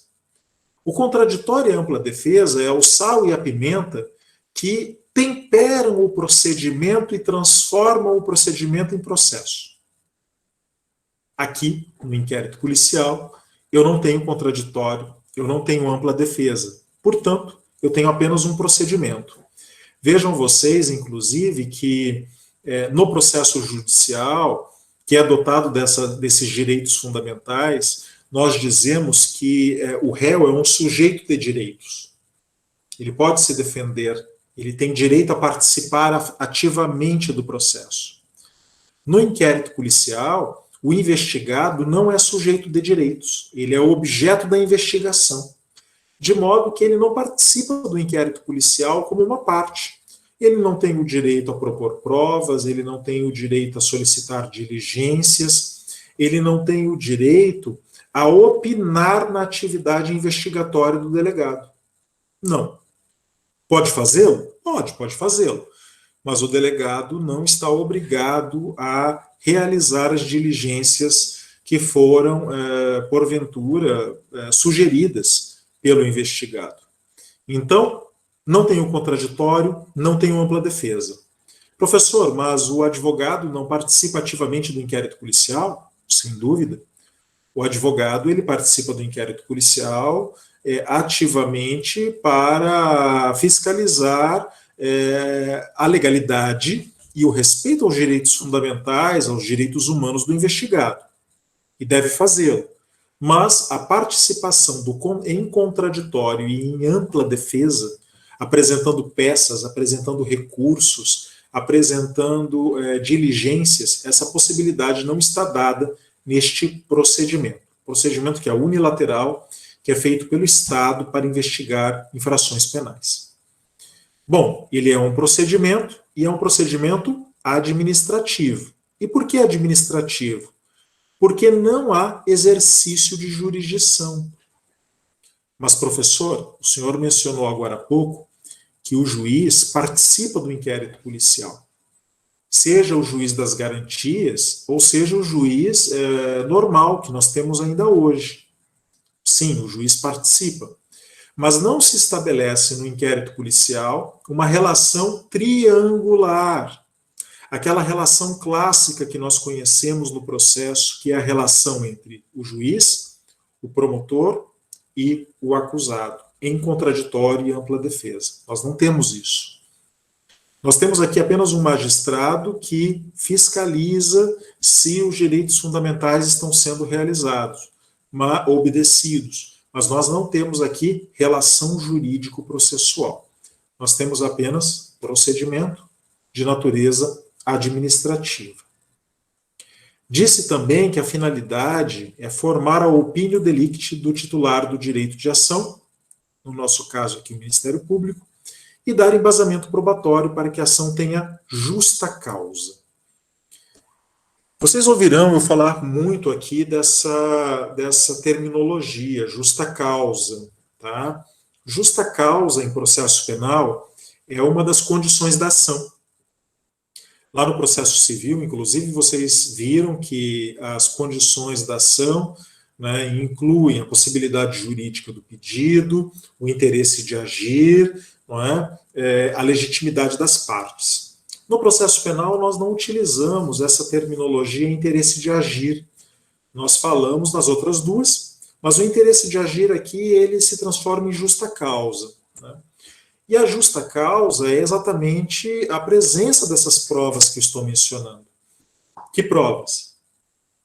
O contraditório e ampla defesa é o sal e a pimenta que temperam o procedimento e transformam o procedimento em processo. Aqui, no inquérito policial, eu não tenho contraditório, eu não tenho ampla defesa. Portanto, eu tenho apenas um procedimento. Vejam vocês, inclusive, que no processo judicial, que é dotado desses direitos fundamentais, nós dizemos que o réu é um sujeito de direitos. Ele pode se defender, ele tem direito a participar ativamente do processo. No inquérito policial, o investigado não é sujeito de direitos, ele é objeto da investigação, de modo que ele não participa do inquérito policial como uma parte. Ele não tem o direito a propor provas, ele não tem o direito a solicitar diligências, ele não tem o direito a opinar na atividade investigatória do delegado. Não. Pode fazê-lo? Pode fazê-lo. Mas o delegado não está obrigado a realizar as diligências que foram, porventura, sugeridas pelo investigado. Então, não tem um contraditório, não tem uma ampla defesa. Professor, mas o advogado não participa ativamente do inquérito policial? Sem dúvida. O advogado ele participa do inquérito policial ativamente para fiscalizar a legalidade e o respeito aos direitos fundamentais, aos direitos humanos do investigado. E deve fazê-lo. Mas a participação em contraditório e em ampla defesa, apresentando peças, apresentando recursos, apresentando diligências, essa possibilidade não está dada neste procedimento. Procedimento que é unilateral, que é feito pelo Estado para investigar infrações penais. Bom, ele é um procedimento e é um procedimento administrativo. E por que administrativo? Porque não há exercício de jurisdição. Mas, professor, o senhor mencionou agora há pouco que o juiz participa do inquérito policial. Seja o juiz das garantias, ou seja o juiz normal, que nós temos ainda hoje. Sim, o juiz participa. Mas não se estabelece no inquérito policial uma relação triangular. Aquela relação clássica que nós conhecemos no processo, que é a relação entre o juiz, o promotor e o acusado, em contraditório e ampla defesa. Nós não temos isso. Nós temos aqui apenas um magistrado que fiscaliza se os direitos fundamentais estão sendo realizados, obedecidos. Mas nós não temos aqui relação jurídico-processual. Nós temos apenas procedimento de natureza administrativa. Disse também que a finalidade é formar a opinio delicti do titular do direito de ação, no nosso caso aqui o Ministério Público, e dar embasamento probatório para que a ação tenha justa causa. Vocês ouvirão eu falar muito aqui dessa terminologia, justa causa. Tá? Justa causa em processo penal é uma das condições da ação. Lá no processo civil, inclusive, vocês viram que as condições da ação, né, incluem a possibilidade jurídica do pedido, o interesse de agir, não é? A legitimidade das partes. No processo penal, nós não utilizamos essa terminologia interesse de agir. Nós falamos nas outras duas, mas o interesse de agir aqui, ele se transforma em justa causa. Né? E a justa causa é exatamente a presença dessas provas que eu estou mencionando. Que provas?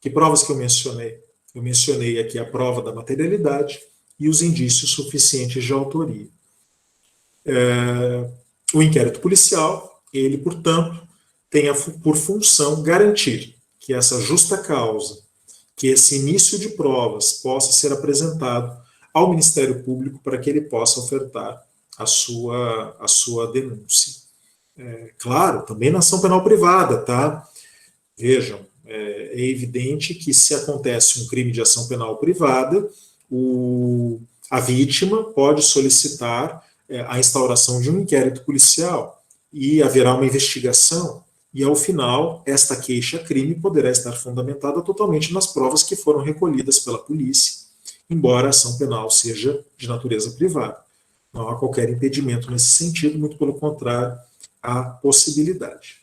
Que provas que eu mencionei? Eu mencionei aqui a prova da materialidade e os indícios suficientes de autoria. O inquérito policial, ele, portanto, tem por função garantir que essa justa causa, que esse início de provas possa ser apresentado ao Ministério Público para que ele possa ofertar a sua denúncia. Claro, também na ação penal privada, tá? Vejam, é evidente que se acontece um crime de ação penal privada, a vítima pode solicitar a instauração de um inquérito policial e haverá uma investigação e, ao final, esta queixa-crime poderá estar fundamentada totalmente nas provas que foram recolhidas pela polícia, embora a ação penal seja de natureza privada. Não há qualquer impedimento nesse sentido, muito pelo contrário, há possibilidade.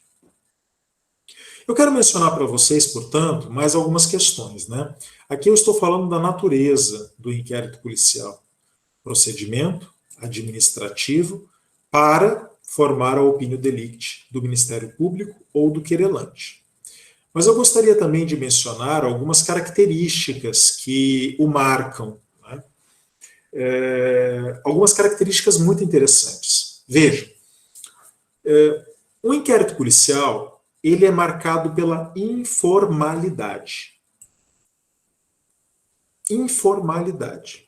Eu quero mencionar para vocês, portanto, mais algumas questões, né? Aqui eu estou falando da natureza do inquérito policial. Procedimento administrativo para formar a opinião delicti do Ministério Público ou do querelante. Mas eu gostaria também de mencionar algumas características que o marcam, né? Algumas características muito interessantes. Veja, o inquérito policial, ele é marcado pela informalidade. Informalidade.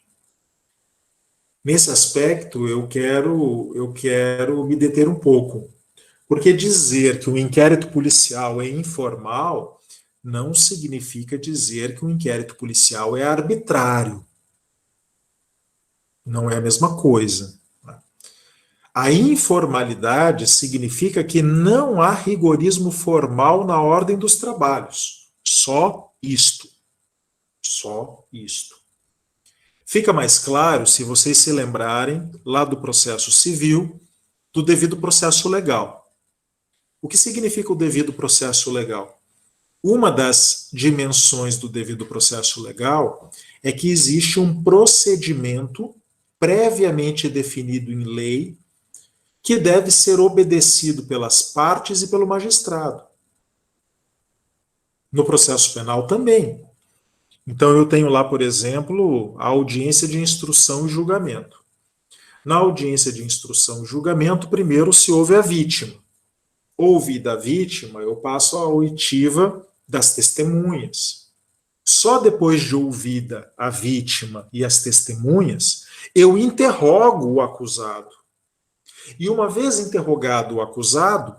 Nesse aspecto, eu quero me deter um pouco, porque dizer que o inquérito policial é informal não significa dizer que o inquérito policial é arbitrário. Não é a mesma coisa. A informalidade significa que não há rigorismo formal na ordem dos trabalhos. Só isto. Só isto. Fica mais claro se vocês se lembrarem lá do processo civil, do devido processo legal. O que significa o devido processo legal? Uma das dimensões do devido processo legal é que existe um procedimento previamente definido em lei que deve ser obedecido pelas partes e pelo magistrado. No processo penal também. Então eu tenho lá, por exemplo, a audiência de instrução e julgamento. Na audiência de instrução e julgamento, primeiro se ouve a vítima. Ouvida a vítima, eu passo a oitiva das testemunhas. Só depois de ouvida a vítima e as testemunhas, eu interrogo o acusado. E uma vez interrogado o acusado,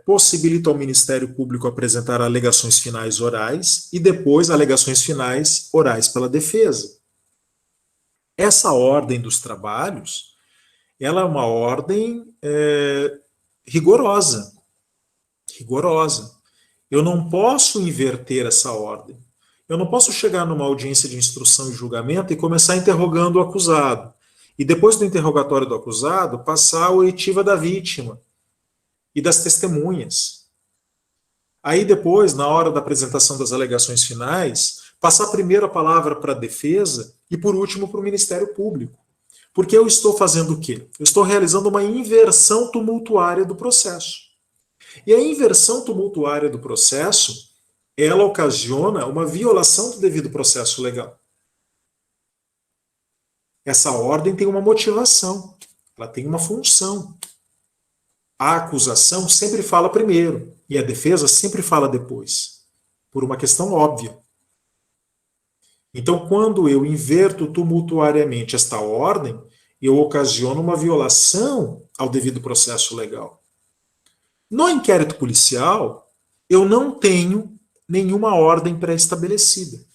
possibilita ao Ministério Público apresentar alegações finais orais e depois alegações finais orais pela defesa. Essa ordem dos trabalhos, ela é uma ordem rigorosa. Rigorosa. Eu não posso inverter essa ordem. Eu não posso chegar numa audiência de instrução e julgamento e começar interrogando o acusado. E depois do interrogatório do acusado, passar a oitiva da vítima e das testemunhas. Aí depois, na hora da apresentação das alegações finais, passar primeiro a palavra para a defesa e por último para o Ministério Público. Porque eu estou fazendo o quê? Eu estou realizando uma inversão tumultuária do processo. E a inversão tumultuária do processo, ela ocasiona uma violação do devido processo legal. Essa ordem tem uma motivação, ela tem uma função. A acusação sempre fala primeiro e a defesa sempre fala depois, por uma questão óbvia. Então, quando eu inverto tumultuariamente esta ordem, eu ocasiono uma violação ao devido processo legal. No inquérito policial, eu não tenho nenhuma ordem pré-estabelecida.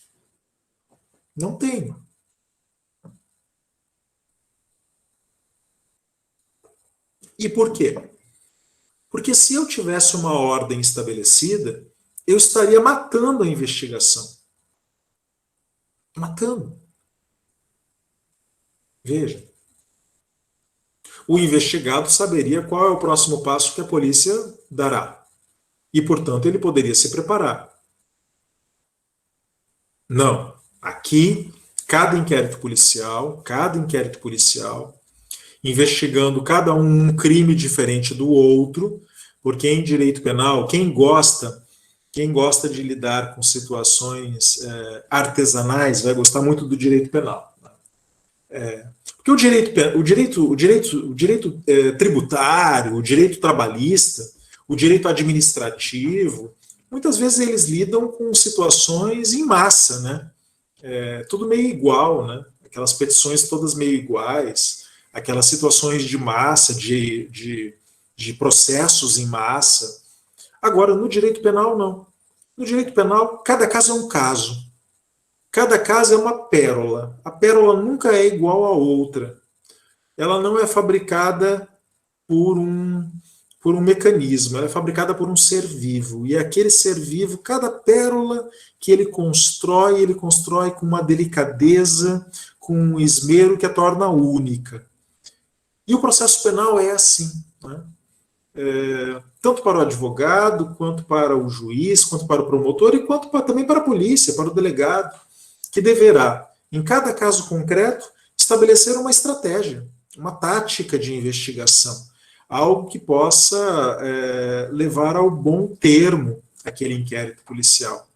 Não tenho. E por quê? Porque se eu tivesse uma ordem estabelecida, eu estaria matando a investigação. Matando. Veja. O investigado saberia qual é o próximo passo que a polícia dará. E, portanto, ele poderia se preparar. Não. Aqui, cada inquérito policial, investigando cada um crime diferente do outro, porque em direito penal, quem gosta de lidar com situações artesanais vai gostar muito do direito penal. Porque o direito tributário, o direito trabalhista, o direito administrativo, muitas vezes eles lidam com situações em massa, né? Tudo meio igual, né? Aquelas petições todas meio iguais, aquelas situações de massa, de processos em massa. Agora, no direito penal, não. No direito penal, cada caso é um caso. Cada caso é uma pérola. A pérola nunca é igual à outra. ela não é fabricada por um mecanismo, ela é fabricada por um ser vivo. E aquele ser vivo, cada pérola que ele constrói com uma delicadeza, com um esmero que a torna única. E o processo penal é assim, né? Tanto para o advogado, quanto para o juiz, quanto para o promotor, e quanto também para a polícia, para o delegado, que deverá, em cada caso concreto, estabelecer uma estratégia, uma tática de investigação, algo que possa levar ao bom termo aquele inquérito policial.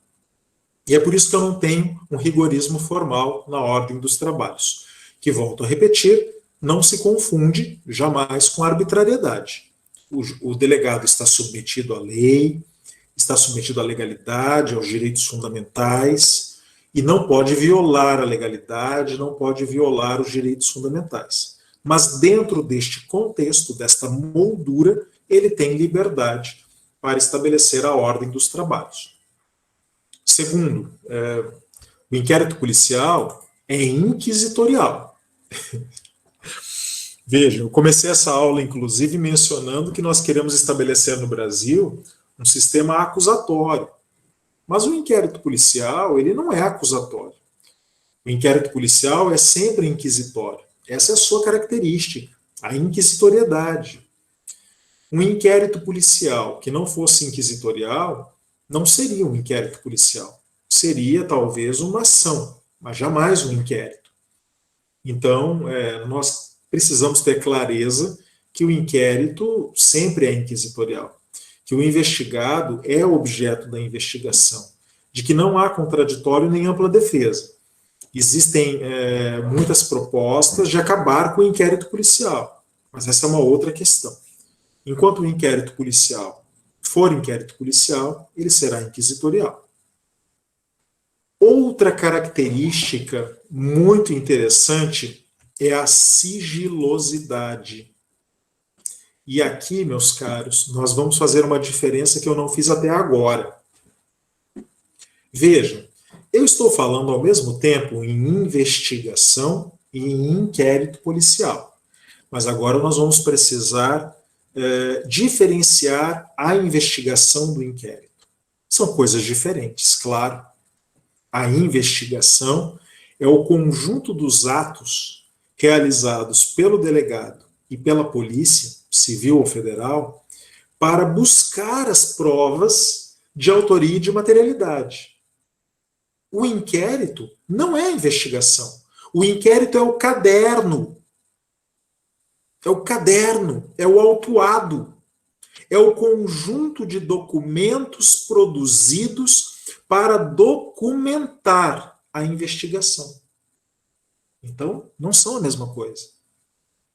E é por isso que eu não tenho um rigorismo formal na ordem dos trabalhos, que, volto a repetir, não se confunde jamais com arbitrariedade. O delegado está submetido à lei, está submetido à legalidade, aos direitos fundamentais, e não pode violar a legalidade, não pode violar os direitos fundamentais. Mas dentro deste contexto, desta moldura, ele tem liberdade para estabelecer a ordem dos trabalhos. Segundo, o inquérito policial é inquisitorial. Veja, eu comecei essa aula, inclusive, mencionando que nós queremos estabelecer no Brasil um sistema acusatório. Mas o inquérito policial, ele não é acusatório. O inquérito policial é sempre inquisitório. Essa é a sua característica, a inquisitoriedade. Um inquérito policial que não fosse inquisitorial não seria um inquérito policial. Seria, talvez, uma ação, mas jamais um inquérito. Então, nós precisamos ter clareza que o inquérito sempre é inquisitorial, que o investigado é objeto da investigação, de que não há contraditório nem ampla defesa. Existem muitas propostas de acabar com o inquérito policial, mas essa é uma outra questão. Enquanto o inquérito policial for inquérito policial, ele será inquisitorial. Outra característica muito interessante é a sigilosidade. E aqui, meus caros, nós vamos fazer uma diferença que eu não fiz até agora. Vejam, eu estou falando ao mesmo tempo em investigação e em inquérito policial. Mas agora nós vamos precisar diferenciar a investigação do inquérito. São coisas diferentes, claro. A investigação é o conjunto dos atos realizados pelo delegado e pela polícia, civil ou federal, para buscar as provas de autoria e de materialidade. O inquérito não é a investigação. O inquérito é o caderno. É o caderno, é o autuado. É o conjunto de documentos produzidos para documentar a investigação. Então, não são a mesma coisa.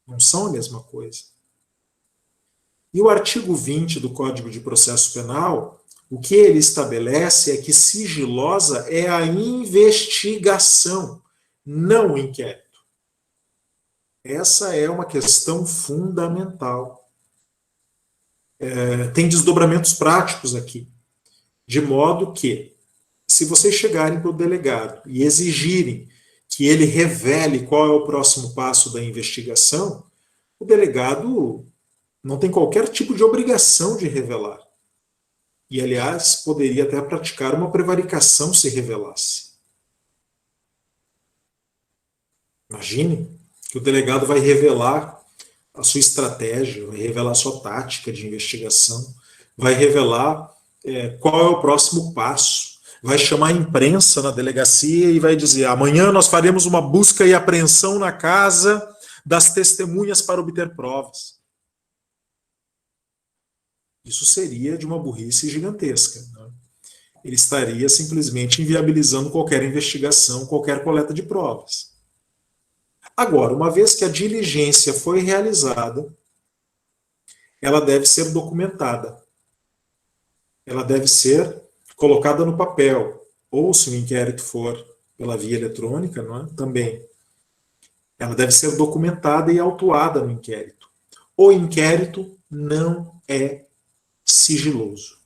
Não são a mesma coisa. E o artigo 20 do Código de Processo Penal, o que ele estabelece é que sigilosa é a investigação, não o inquérito. Essa é uma questão fundamental. Tem desdobramentos práticos aqui, de modo que, se vocês chegarem para o delegado e exigirem que ele revele qual é o próximo passo da investigação, o delegado não tem qualquer tipo de obrigação de revelar. E, aliás, poderia até praticar uma prevaricação se revelasse. Imagine que o delegado vai revelar a sua estratégia, vai revelar a sua tática de investigação, vai revelar qual é o próximo passo, vai chamar a imprensa na delegacia e vai dizer: amanhã nós faremos uma busca e apreensão na casa das testemunhas para obter provas. Isso seria de uma burrice gigantesca, né? Ele estaria simplesmente inviabilizando qualquer investigação, qualquer coleta de provas. Agora, uma vez que a diligência foi realizada, ela deve ser documentada. Ela deve ser colocada no papel, ou se o inquérito for pela via eletrônica, não é? Também. Ela deve ser documentada e autuada no inquérito. O inquérito não é sigiloso.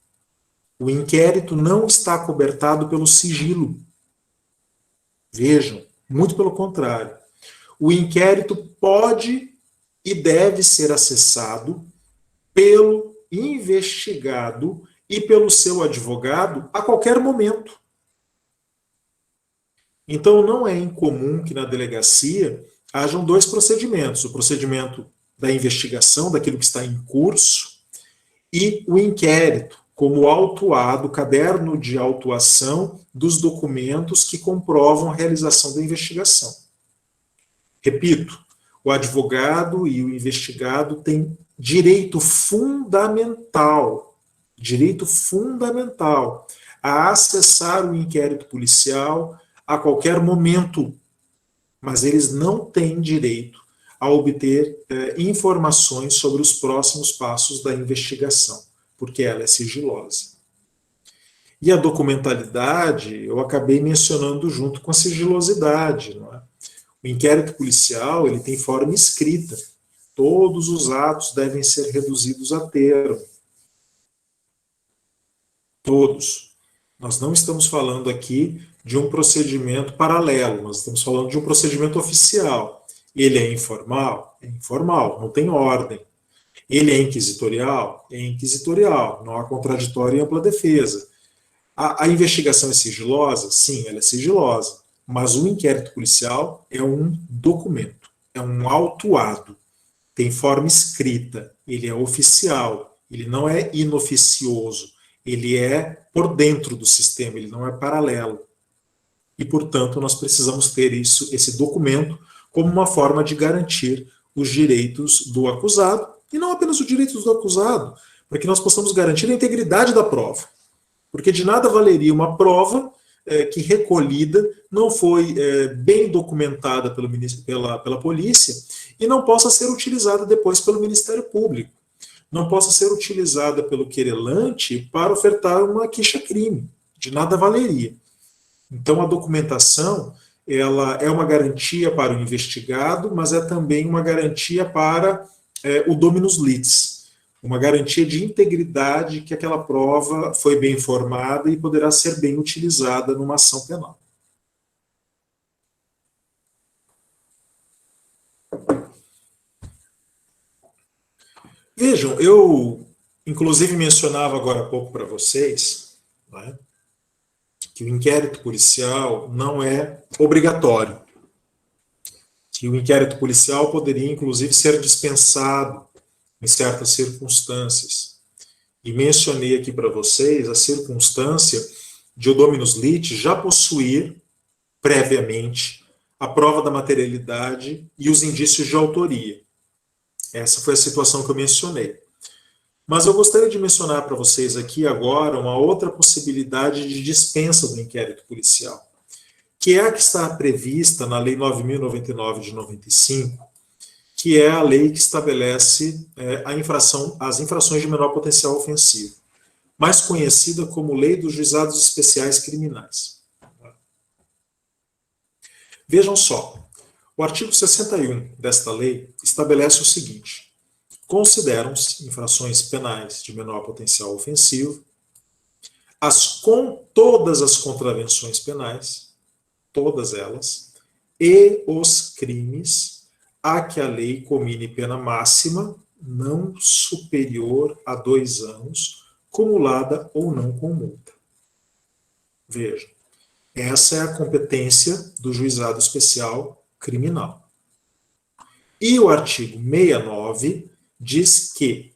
O inquérito não está cobertado pelo sigilo. Vejam, muito pelo contrário. O inquérito pode e deve ser acessado pelo investigado e pelo seu advogado a qualquer momento. Então, não é incomum que na delegacia hajam dois procedimentos: o procedimento da investigação, daquilo que está em curso, e o inquérito, como autuado, caderno de autuação dos documentos que comprovam a realização da investigação. Repito, o advogado e o investigado têm direito fundamental a acessar o inquérito policial a qualquer momento, mas eles não têm direito a obter informações sobre os próximos passos da investigação, porque ela é sigilosa. E a documentalidade eu acabei mencionando junto com a sigilosidade, não é? O inquérito policial ele tem forma escrita. Todos os atos devem ser reduzidos a termo. Todos. Nós não estamos falando aqui de um procedimento paralelo, nós estamos falando de um procedimento oficial. Ele é informal? É informal, não tem ordem. Ele é inquisitorial? É inquisitorial, não há contraditório e ampla defesa. A investigação é sigilosa? Sim, ela é sigilosa. Mas o inquérito policial é um documento, é um autuado, tem forma escrita, ele é oficial, ele não é inoficioso, ele é por dentro do sistema, ele não é paralelo. E, portanto, nós precisamos ter esse documento como uma forma de garantir os direitos do acusado, e não apenas os direitos do acusado, para que nós possamos garantir a integridade da prova. Porque de nada valeria uma prova que recolhida não foi bem documentada pela polícia e não possa ser utilizada depois pelo Ministério Público, não possa ser utilizada pelo querelante para ofertar uma queixa-crime, de nada valeria. Então a documentação ela é uma garantia para o investigado, mas é também uma garantia para o dominus litis, uma garantia de integridade que aquela prova foi bem formada e poderá ser bem utilizada numa ação penal. Vejam, eu inclusive mencionava agora há pouco para vocês, né, que o inquérito policial não é obrigatório, que o inquérito policial poderia inclusive ser dispensado em certas circunstâncias. E mencionei aqui para vocês a circunstância de o dominus litis já possuir, previamente, a prova da materialidade e os indícios de autoria. Essa foi a situação que eu mencionei. Mas eu gostaria de mencionar para vocês aqui agora uma outra possibilidade de dispensa do inquérito policial, que é a que está prevista na Lei 9.099 de 95, que é a lei que estabelece as infrações de menor potencial ofensivo, mais conhecida como Lei dos Juizados Especiais Criminais. Vejam só, o artigo 61 desta lei estabelece o seguinte: consideram-se infrações penais de menor potencial ofensivo todas as contravenções penais, todas elas, e os crimes a que a lei comine pena máxima não superior a 2 anos, cumulada ou não com multa. Veja, essa é a competência do juizado especial criminal. E o artigo 69 diz que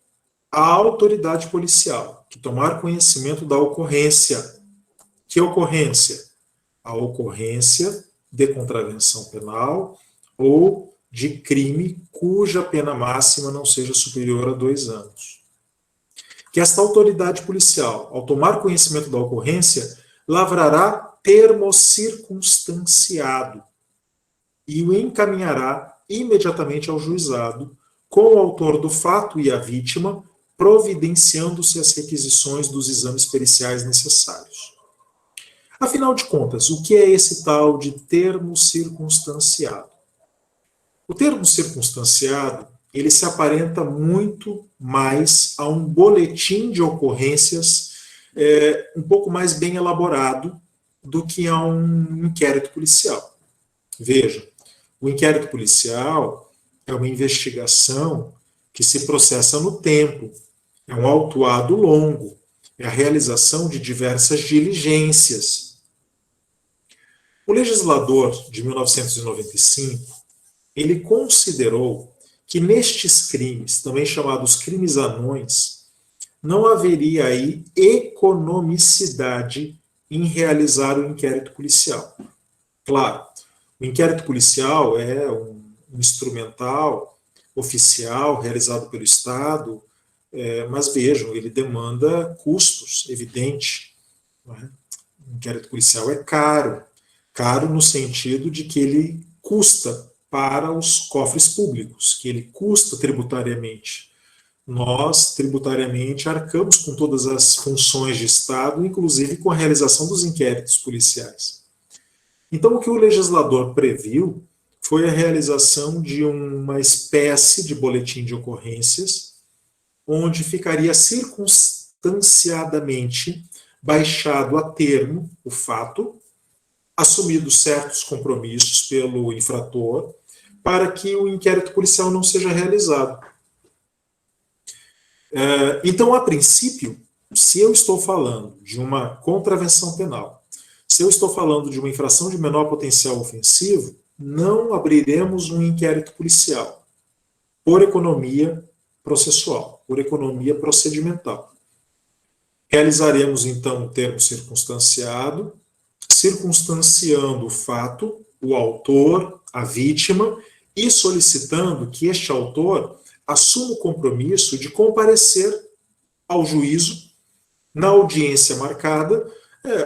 a autoridade policial que tomar conhecimento da ocorrência, que ocorrência? A ocorrência de contravenção penal ou de crime cuja pena máxima não seja superior a 2 anos. Que esta autoridade policial, ao tomar conhecimento da ocorrência, lavrará termo circunstanciado e o encaminhará imediatamente ao juizado, com o autor do fato e a vítima, providenciando-se as requisições dos exames periciais necessários. Afinal de contas, o que é esse tal de termo circunstanciado? O termo circunstanciado, ele se aparenta muito mais a um boletim de ocorrências um pouco mais bem elaborado do que a um inquérito policial. Veja, o inquérito policial é uma investigação que se processa no tempo, é um autuado longo, é a realização de diversas diligências. O legislador de 1995, ele considerou que nestes crimes, também chamados crimes anões, não haveria aí economicidade em realizar o inquérito policial. Claro, o inquérito policial é um instrumental oficial realizado pelo Estado, mas vejam, ele demanda custos, evidente. Não é? O inquérito policial é caro, caro no sentido de que ele custa para os cofres públicos, que ele custa tributariamente. Nós, tributariamente, arcamos com todas as funções de Estado, inclusive com a realização dos inquéritos policiais. Então, o que o legislador previu foi a realização de uma espécie de boletim de ocorrências, onde ficaria circunstanciadamente baixado a termo o fato, assumidos certos compromissos pelo infrator, para que o inquérito policial não seja realizado. Então, a princípio, se eu estou falando de uma contravenção penal, se eu estou falando de uma infração de menor potencial ofensivo, não abriremos um inquérito policial, por economia processual, por economia procedimental. Realizaremos, então, o termo circunstanciado, circunstanciando o fato, o autor, a vítima, e solicitando que este autor assuma o compromisso de comparecer ao juízo na audiência marcada,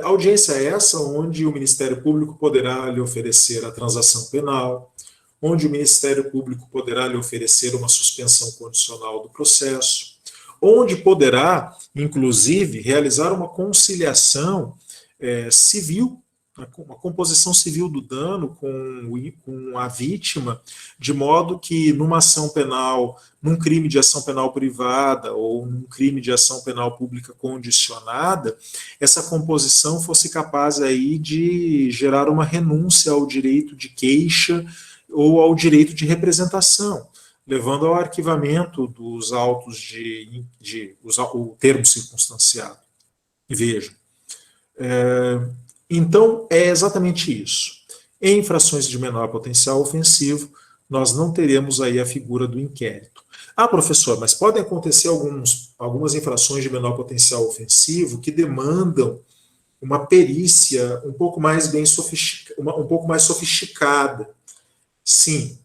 audiência essa onde o Ministério Público poderá lhe oferecer a transação penal, onde o Ministério Público poderá lhe oferecer uma suspensão condicional do processo, onde poderá, inclusive, realizar uma conciliação civil, uma composição civil do dano com a vítima, de modo que numa ação penal, num crime de ação penal privada ou num crime de ação penal pública condicionada, essa composição fosse capaz aí de gerar uma renúncia ao direito de queixa ou ao direito de representação, levando ao arquivamento dos autos o termo circunstanciado. Vejam. Então, é exatamente isso. Em infrações de menor potencial ofensivo, nós não teremos aí a figura do inquérito. Ah, professor, mas podem acontecer algumas infrações de menor potencial ofensivo que demandam uma perícia um pouco mais sofisticada. Sim.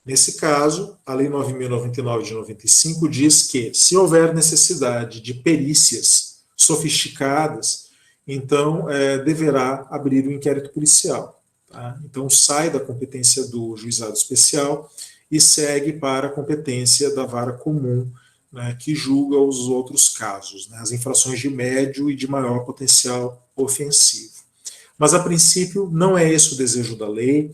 Nesse caso, a Lei 9.099 de 95 diz que, se houver necessidade de perícias sofisticadas, então deverá abrir o inquérito policial. Tá? Então sai da competência do juizado especial e segue para a competência da vara comum, né, que julga os outros casos, né, as infrações de médio e de maior potencial ofensivo. Mas, a princípio, não é esse o desejo da lei,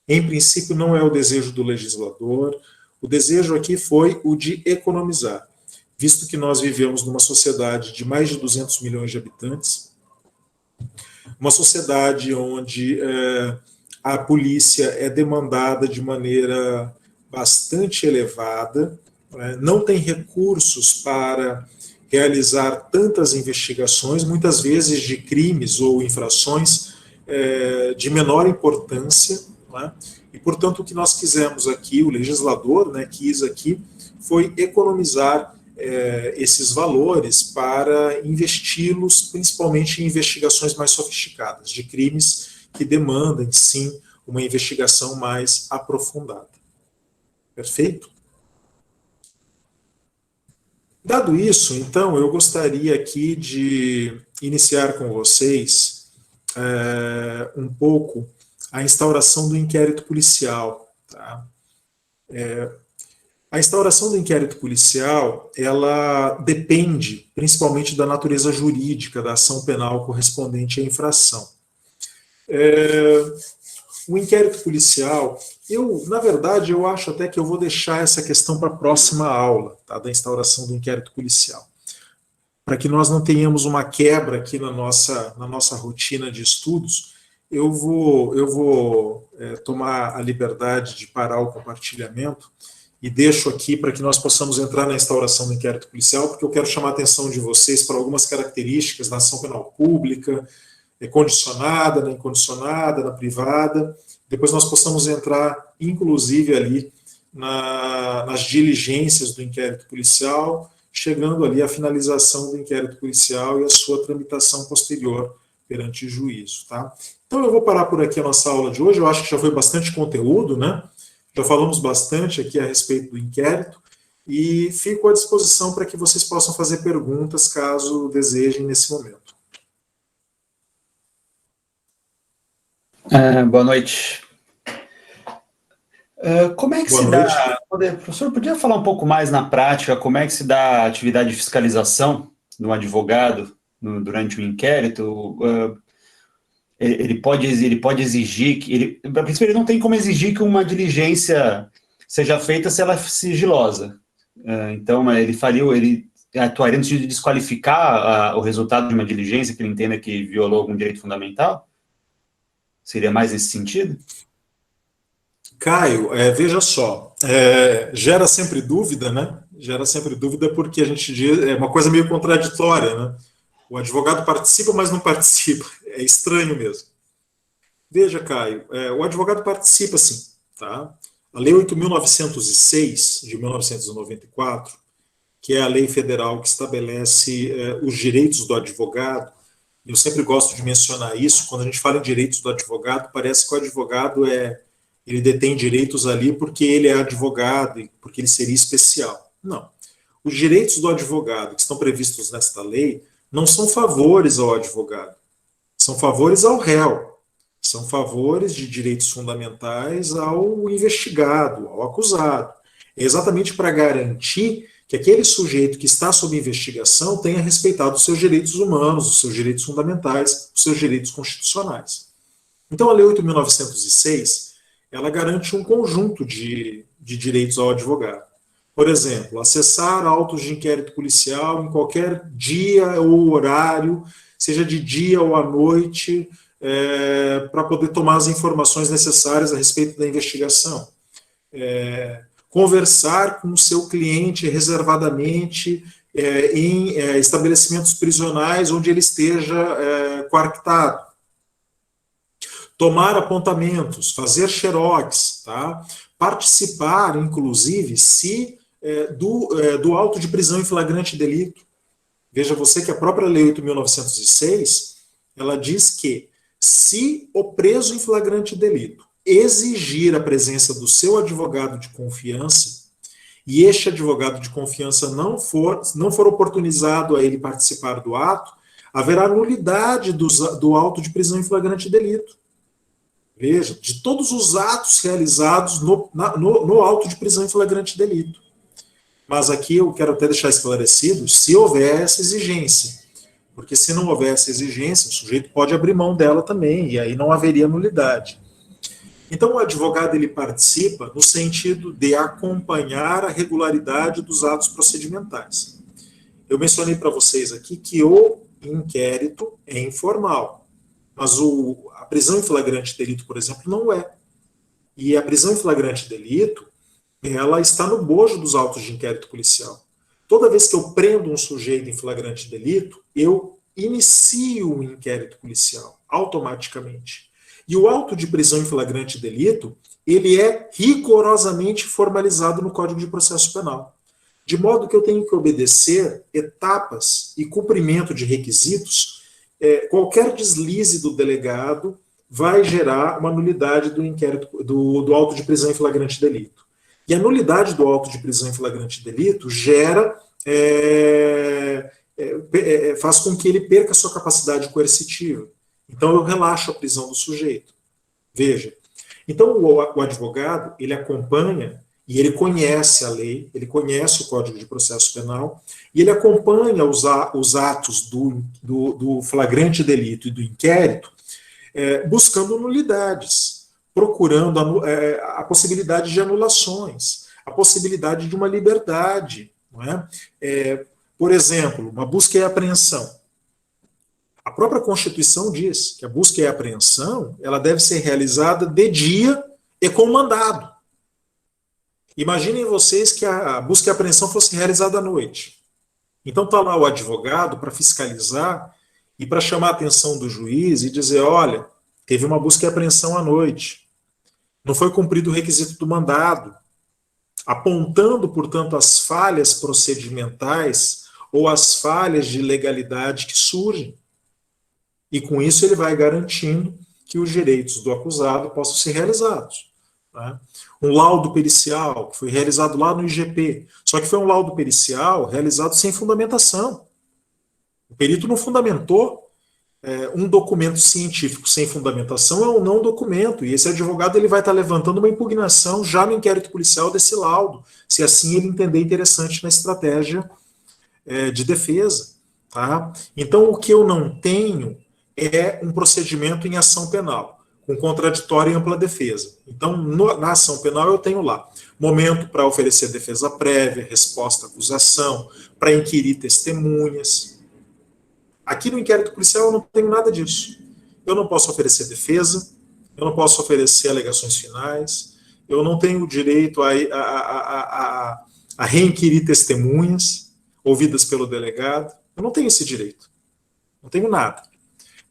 em princípio, não é o desejo do legislador, o desejo aqui foi o de economizar, visto que nós vivemos numa sociedade de mais de 200 milhões de habitantes, uma sociedade onde a polícia é demandada de maneira bastante elevada, não tem recursos para realizar tantas investigações, muitas vezes de crimes ou infrações de menor importância, né? E, portanto, o que nós quisemos aqui, o legislador, né, quis aqui, foi economizar esses valores para investi-los principalmente em investigações mais sofisticadas, de crimes que demandam, sim, uma investigação mais aprofundada. Perfeito? Dado isso, então, eu gostaria aqui de iniciar com vocês um pouco a instauração do inquérito policial. Tá? A instauração do inquérito policial, ela depende principalmente da natureza jurídica da ação penal correspondente à infração. O inquérito policial, na verdade, eu acho até que eu vou deixar essa questão para a próxima aula, tá, da instauração do inquérito policial, para que nós não tenhamos uma quebra aqui na nossa rotina de estudos. Eu vou tomar a liberdade de parar o compartilhamento e deixo aqui para que nós possamos entrar na instauração do inquérito policial, porque eu quero chamar a atenção de vocês para algumas características da ação penal pública, condicionada, na incondicionada, na privada. Depois nós possamos entrar, inclusive, ali nas diligências do inquérito policial, chegando ali à finalização do inquérito policial e a sua tramitação posterior perante o juízo, tá? Então eu vou parar por aqui a nossa aula de hoje. Eu acho que já foi bastante conteúdo, né? Já falamos bastante aqui a respeito do inquérito e fico à disposição para que vocês possam fazer perguntas caso desejem nesse momento. Boa noite. Como é que Boa se noite. dá... Professor, podia falar um pouco mais na prática como é que se dá a atividade de fiscalização de um advogado durante o inquérito? Ele pode exigir que... A princípio, ele não tem como exigir que uma diligência seja feita se ela é sigilosa. Então, ele atuaria no sentido de desqualificar o resultado de uma diligência que ele entenda que violou algum direito fundamental? Seria mais nesse sentido? Caio, veja só, gera sempre dúvida, né? Gera sempre dúvida porque a gente diz, é uma coisa meio contraditória, né? O advogado participa, mas não participa. É estranho mesmo. Veja, Caio, o advogado participa sim, tá? A Lei 8.906, de 1994, que é a lei federal que estabelece os direitos do advogado. Eu sempre gosto de mencionar isso. Quando a gente fala em direitos do advogado, parece que o advogado ele detém direitos ali porque ele é advogado e porque ele seria especial. Não. Os direitos do advogado que estão previstos nesta lei não são favores ao advogado, são favores ao réu, são favores de direitos fundamentais ao investigado, ao acusado. É exatamente para garantir que aquele sujeito que está sob investigação tenha respeitado os seus direitos humanos, os seus direitos fundamentais, os seus direitos constitucionais. Então, a Lei 8.906, ela garante um conjunto de direitos ao advogado. Por exemplo, acessar autos de inquérito policial em qualquer dia ou horário, seja de dia ou à noite, para poder tomar as informações necessárias a respeito da investigação. Conversar com o seu cliente reservadamente em estabelecimentos prisionais onde ele esteja coartado. Tomar apontamentos, fazer xerox, tá? Participar, inclusive, do auto de prisão em flagrante delito. Veja você que a própria Lei 8.906, ela diz que se o preso em flagrante delito exigir a presença do seu advogado de confiança e este advogado de confiança não for oportunizado a ele participar do ato, haverá nulidade do auto de prisão em flagrante delito. Veja, de todos os atos realizados no auto de prisão em flagrante delito. Mas aqui eu quero até deixar esclarecido se houver essa exigência. Porque se não houver essa exigência, o sujeito pode abrir mão dela também, e aí não haveria nulidade. Então o advogado ele participa no sentido de acompanhar a regularidade dos atos procedimentais. Eu mencionei para vocês aqui que o inquérito é informal, mas a prisão em flagrante delito, por exemplo, não é. E a prisão em flagrante delito, ela está no bojo dos autos de inquérito policial. Toda vez que eu prendo um sujeito em flagrante delito, eu inicio o inquérito policial, automaticamente. E o auto de prisão em flagrante delito, ele é rigorosamente formalizado no Código de Processo Penal. De modo que eu tenho que obedecer etapas e cumprimento de requisitos. Qualquer deslize do delegado vai gerar uma nulidade do inquérito, do auto de prisão em flagrante delito. E a nulidade do auto de prisão em flagrante delito faz com que ele perca sua capacidade coercitiva. Então eu relaxo a prisão do sujeito. Veja. Então o advogado, ele acompanha e ele conhece a lei, ele conhece o Código de Processo Penal e ele acompanha os atos do flagrante delito e do inquérito buscando nulidades, procurando a possibilidade de anulações, a possibilidade de uma liberdade. Não é? Por exemplo, uma busca e apreensão. A própria Constituição diz que a busca e a apreensão ela deve ser realizada de dia e com mandado. Imaginem vocês que a busca e apreensão fosse realizada à noite. Então está lá o advogado para fiscalizar e para chamar a atenção do juiz e dizer, olha, teve uma busca e apreensão à noite, não foi cumprido o requisito do mandado, apontando, portanto, as falhas procedimentais ou as falhas de legalidade que surgem. E com isso ele vai garantindo que os direitos do acusado possam ser realizados. Né? Um laudo pericial, que foi realizado lá no IGP, só que foi um laudo pericial realizado sem fundamentação. O perito não fundamentou. Um documento científico sem fundamentação é um não documento, e esse advogado ele vai estar levantando uma impugnação já no inquérito policial desse laudo, se assim ele entender interessante na estratégia de defesa. Tá? Então, o que eu não tenho é um procedimento em ação penal, com contraditório e ampla defesa. Então, na ação penal eu tenho lá momento para oferecer defesa prévia, resposta à acusação, para inquirir testemunhas. Aqui no inquérito policial eu não tenho nada disso. Eu não posso oferecer defesa, eu não posso oferecer alegações finais, eu não tenho o direito a reinquirir testemunhas ouvidas pelo delegado. Eu não tenho esse direito. Não tenho nada.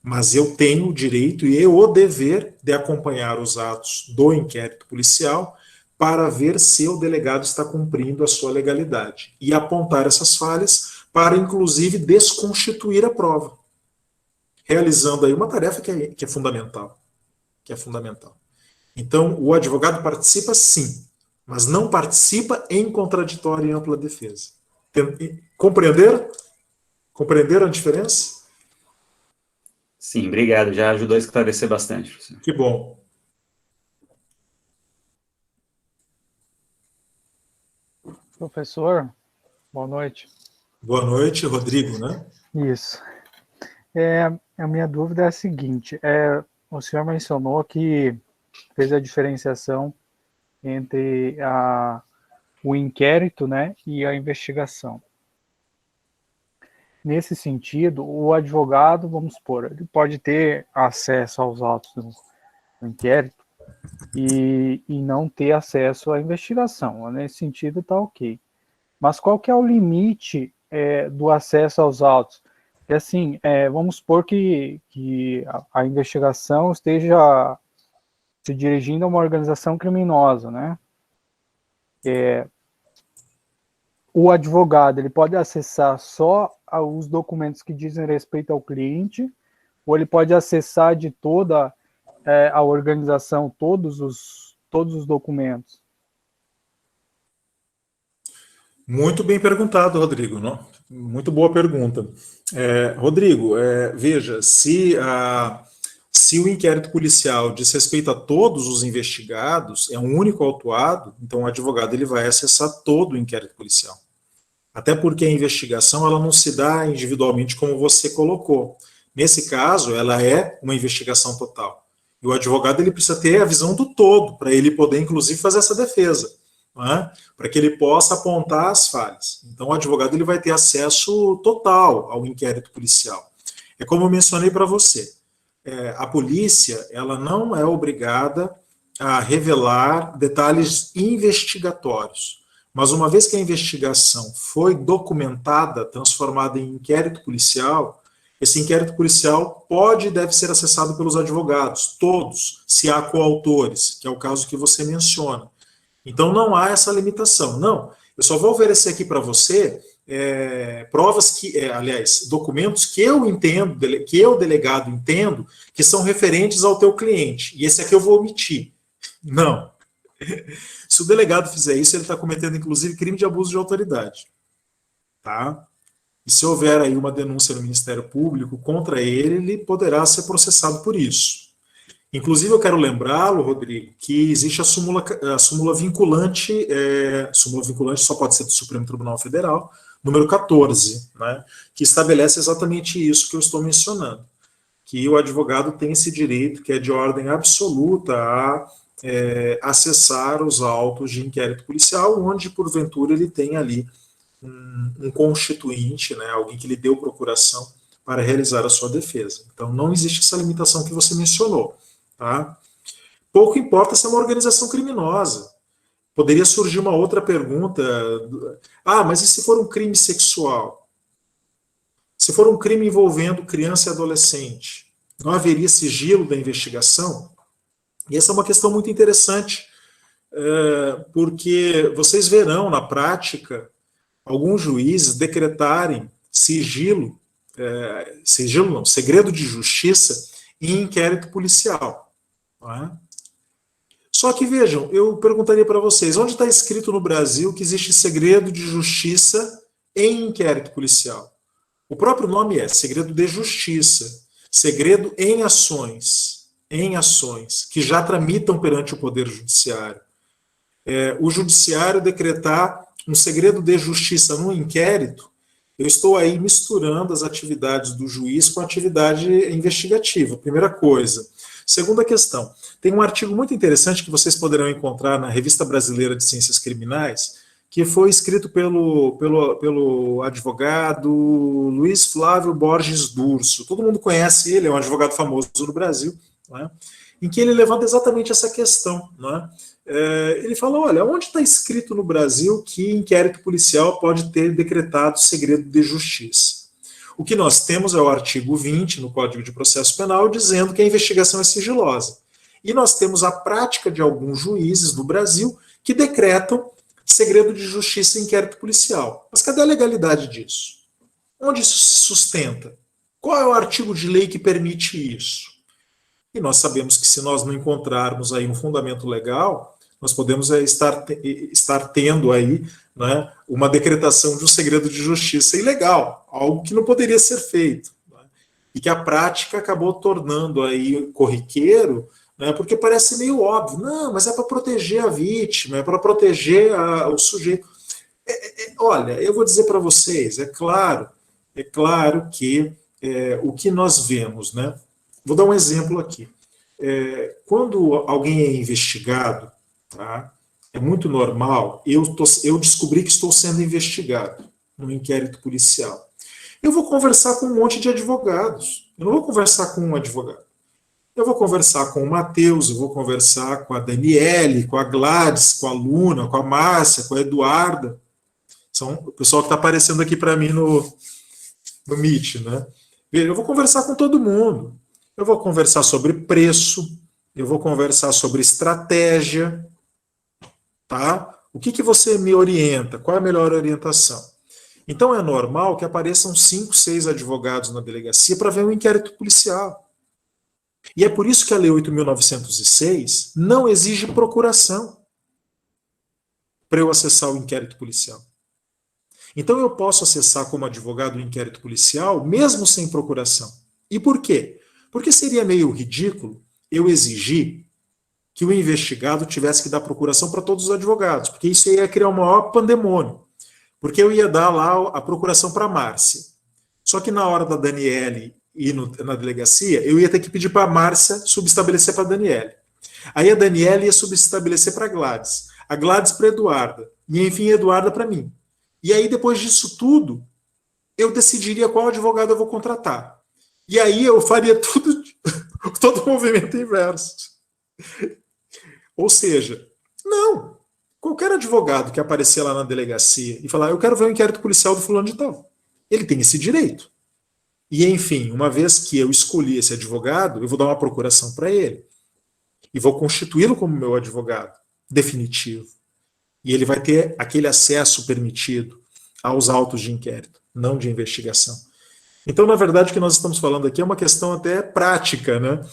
Mas eu tenho o direito e o dever de acompanhar os atos do inquérito policial para ver se o delegado está cumprindo a sua legalidade e apontar essas falhas para, inclusive, desconstituir a prova, realizando aí uma tarefa que é fundamental. Então, o advogado participa sim, mas não participa em contraditório e ampla defesa. Compreenderam? Compreenderam a diferença? Sim, obrigado. Já ajudou a esclarecer bastante, professor. Que bom. Professor, boa noite. Boa noite, Rodrigo, né? Isso. A minha dúvida é a seguinte, o senhor mencionou que fez a diferenciação entre o inquérito, né, e a investigação. Nesse sentido, o advogado, vamos supor, ele pode ter acesso aos autos do inquérito e não ter acesso à investigação. Nesse sentido, está ok. Mas qual que é o limite do acesso aos autos? É assim, vamos supor que a investigação esteja se dirigindo a uma organização criminosa, né? O advogado, ele pode acessar só os documentos que dizem respeito ao cliente, ou ele pode acessar de toda a organização, todos os documentos? Muito bem perguntado, Rodrigo. Não? Muito boa pergunta. Rodrigo, veja, se o inquérito policial diz respeito a todos os investigados, é um único autuado, então o advogado ele vai acessar todo o inquérito policial. Até porque a investigação ela não se dá individualmente como você colocou. Nesse caso, ela é uma investigação total. E o advogado ele precisa ter a visão do todo, para ele poder, inclusive, fazer essa defesa. Para que ele possa apontar as falhas. Então, o advogado ele vai ter acesso total ao inquérito policial. É como eu mencionei para você, a polícia ela não é obrigada a revelar detalhes investigatórios, mas uma vez que a investigação foi documentada, transformada em inquérito policial, esse inquérito policial pode e deve ser acessado pelos advogados, todos, se há coautores, que é o caso que você menciona. Então, não há essa limitação. Não, eu só vou oferecer aqui para você provas documentos que eu entendo, que eu, delegado, entendo, que são referentes ao teu cliente. E esse aqui eu vou omitir. Não. Se o delegado fizer isso, ele está cometendo, inclusive, crime de abuso de autoridade. Tá? E se houver aí uma denúncia no Ministério Público contra ele, ele poderá ser processado por isso. Inclusive, eu quero lembrá-lo, Rodrigo, que existe a súmula vinculante, súmula vinculante só pode ser do Supremo Tribunal Federal, número 14, né, que estabelece exatamente isso que eu estou mencionando, que o advogado tem esse direito, que é de ordem absoluta, a acessar os autos de inquérito policial, onde, porventura, ele tem ali um constituinte, né, alguém que lhe deu procuração para realizar a sua defesa. Então, não existe essa limitação que você mencionou. Tá? Pouco importa se é uma organização criminosa. Poderia surgir uma outra pergunta. Mas e se for um crime sexual? Se for um crime envolvendo criança e adolescente, não haveria sigilo da investigação? E essa é uma questão muito interessante, porque vocês verão na prática alguns juízes decretarem segredo de justiça em inquérito policial. Não é? Só que vejam, eu perguntaria para vocês, onde está escrito no Brasil que existe segredo de justiça em inquérito policial? O próprio nome é segredo de justiça, segredo em ações, que já tramitam perante o Poder Judiciário. O Judiciário decretar um segredo de justiça num inquérito, eu estou aí misturando as atividades do juiz com a atividade investigativa, primeira coisa. Segunda questão, tem um artigo muito interessante que vocês poderão encontrar na Revista Brasileira de Ciências Criminais, que foi escrito pelo advogado Luiz Flávio Borges Durso. Todo mundo conhece ele, é um advogado famoso no Brasil, né, em que ele levanta exatamente essa questão. Né. Ele fala, olha, onde está escrito no Brasil que inquérito policial pode ter decretado segredo de justiça? O que nós temos é o artigo 20 no Código de Processo Penal dizendo que a investigação é sigilosa. E nós temos a prática de alguns juízes do Brasil que decretam segredo de justiça em inquérito policial. Mas cadê a legalidade disso? Onde isso se sustenta? Qual é o artigo de lei que permite isso? E nós sabemos que se nós não encontrarmos aí um fundamento legal, nós podemos estar tendo aí, né, uma decretação de um segredo de justiça ilegal, algo que não poderia ser feito, né, e que a prática acabou tornando aí corriqueiro, né, porque parece meio óbvio, não, mas é para proteger a vítima, é para proteger o sujeito. Olha, eu vou dizer para vocês, é claro que o que nós vemos, né, vou dar um exemplo aqui. Quando alguém é investigado, tá, é muito normal, eu descobri que estou sendo investigado no inquérito policial. Eu vou conversar com um monte de advogados, eu não vou conversar com um advogado. Eu vou conversar com o Matheus, eu vou conversar com a Daniele, com a Gladys, com a Luna, com a Márcia, com a Eduarda. São o pessoal que está aparecendo aqui para mim no Meet, né? Eu vou conversar com todo mundo. Eu vou conversar sobre preço, eu vou conversar sobre estratégia, tá? O que você me orienta? Qual é a melhor orientação? Então é normal que apareçam 5, 6 advogados na delegacia para ver um inquérito policial. E é por isso que a Lei 8.906 não exige procuração para eu acessar o inquérito policial. Então eu posso acessar como advogado o inquérito policial mesmo sem procuração. E por quê? Porque seria meio ridículo eu exigir que o investigado tivesse que dar procuração para todos os advogados, porque isso ia criar um maior pandemônio. Porque eu ia dar lá a procuração para a Márcia. Só que na hora da Daniele ir na delegacia, eu ia ter que pedir para a Márcia subestabelecer para a Daniele. Aí a Daniele ia subestabelecer para a Gladys para a Eduarda, e enfim, a Eduarda para mim. E aí, depois disso tudo, eu decidiria qual advogado eu vou contratar. E aí eu faria todo o movimento inverso. Ou seja, não. Qualquer advogado que aparecer lá na delegacia e falar, eu quero ver o inquérito policial do fulano de tal, ele tem esse direito. E, enfim, uma vez que eu escolhi esse advogado, eu vou dar uma procuração para ele. E vou constituí-lo como meu advogado definitivo. E ele vai ter aquele acesso permitido aos autos de inquérito, não de investigação. Então, na verdade, o que nós estamos falando aqui é uma questão até prática, né?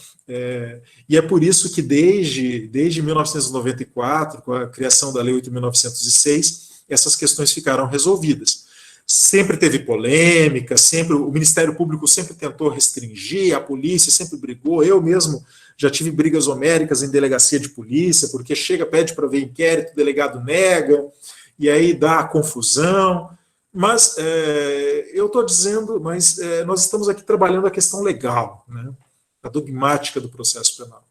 E é por isso que desde 1994, com a criação da Lei 8.906, essas questões ficaram resolvidas. Sempre teve polêmica, o Ministério Público sempre tentou restringir, a polícia sempre brigou, eu mesmo já tive brigas homéricas em delegacia de polícia, porque pede para ver inquérito, o delegado nega, e aí dá confusão. Mas eu estou dizendo, nós estamos aqui trabalhando a questão legal, né? A dogmática do processo penal.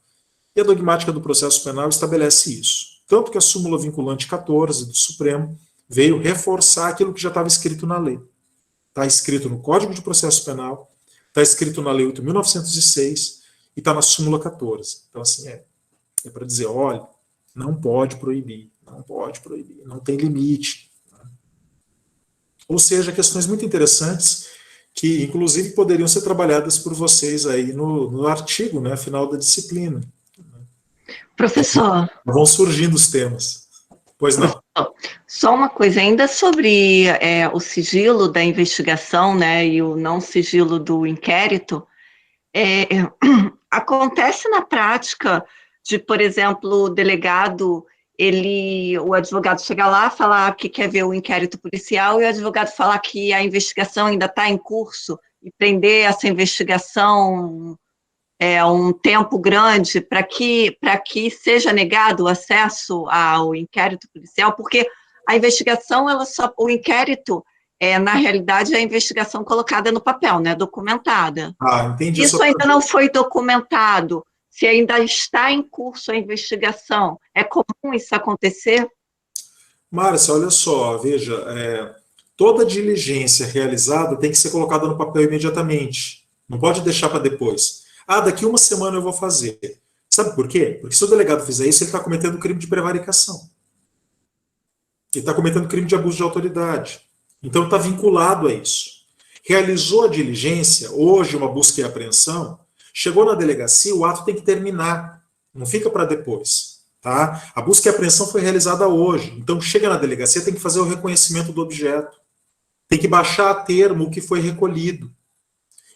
E a dogmática do processo penal estabelece isso. Tanto que a súmula vinculante 14 do Supremo veio reforçar aquilo que já estava escrito na lei. Está escrito no Código de Processo Penal, está escrito na Lei 8.906 e está na súmula 14. Então, assim, é para dizer, olha, não pode proibir, não pode proibir, não tem limite. Ou seja, questões muito interessantes que, inclusive, poderiam ser trabalhadas por vocês aí no artigo, né, final da disciplina. Professor. Vão surgindo os temas. Pois não. Só uma coisa ainda sobre o sigilo da investigação, né, e o não sigilo do inquérito. Acontece na prática de, por exemplo, o delegado, o advogado chegar lá, falar que quer ver o inquérito policial e o advogado falar que a investigação ainda está em curso e prender essa investigação um tempo grande para que seja negado o acesso ao inquérito policial, porque a investigação, o inquérito na realidade, é a investigação colocada no papel, né, documentada. Entendi. Isso ainda não foi documentado. Se ainda está em curso a investigação, é comum isso acontecer? Márcia, olha só, veja, toda diligência realizada tem que ser colocada no papel imediatamente. Não pode deixar para depois. Daqui uma semana eu vou fazer. Sabe por quê? Porque se o delegado fizer isso, ele está cometendo crime de prevaricação. Ele está cometendo crime de abuso de autoridade. Então está vinculado a isso. Realizou a diligência, hoje uma busca e apreensão, chegou na delegacia, o ato tem que terminar, não fica para depois. Tá? A busca e apreensão foi realizada hoje, então chega na delegacia, tem que fazer o reconhecimento do objeto, tem que baixar a termo o que foi recolhido.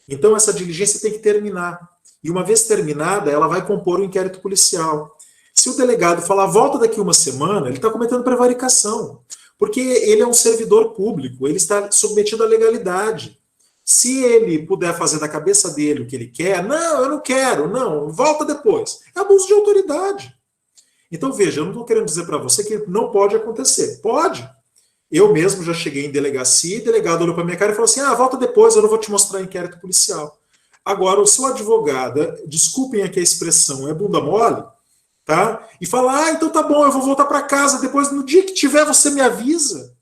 Então essa diligência tem que terminar. E uma vez terminada, ela vai compor o inquérito policial. Se o delegado falar, volta daqui uma semana, ele está cometendo prevaricação. Porque ele é um servidor público, ele está submetido à legalidade. Se ele puder fazer da cabeça dele o que ele quer, não, eu não quero, não, volta depois. É abuso de autoridade. Então, veja, eu não estou querendo dizer para você que não pode acontecer. Pode. Eu mesmo já cheguei em delegacia, e o delegado olhou para minha cara e falou assim, volta depois, eu não vou te mostrar inquérito policial. Agora, o seu advogado, desculpem aqui a expressão, é bunda mole, tá? E fala, então tá bom, eu vou voltar para casa, depois, no dia que tiver, você me avisa.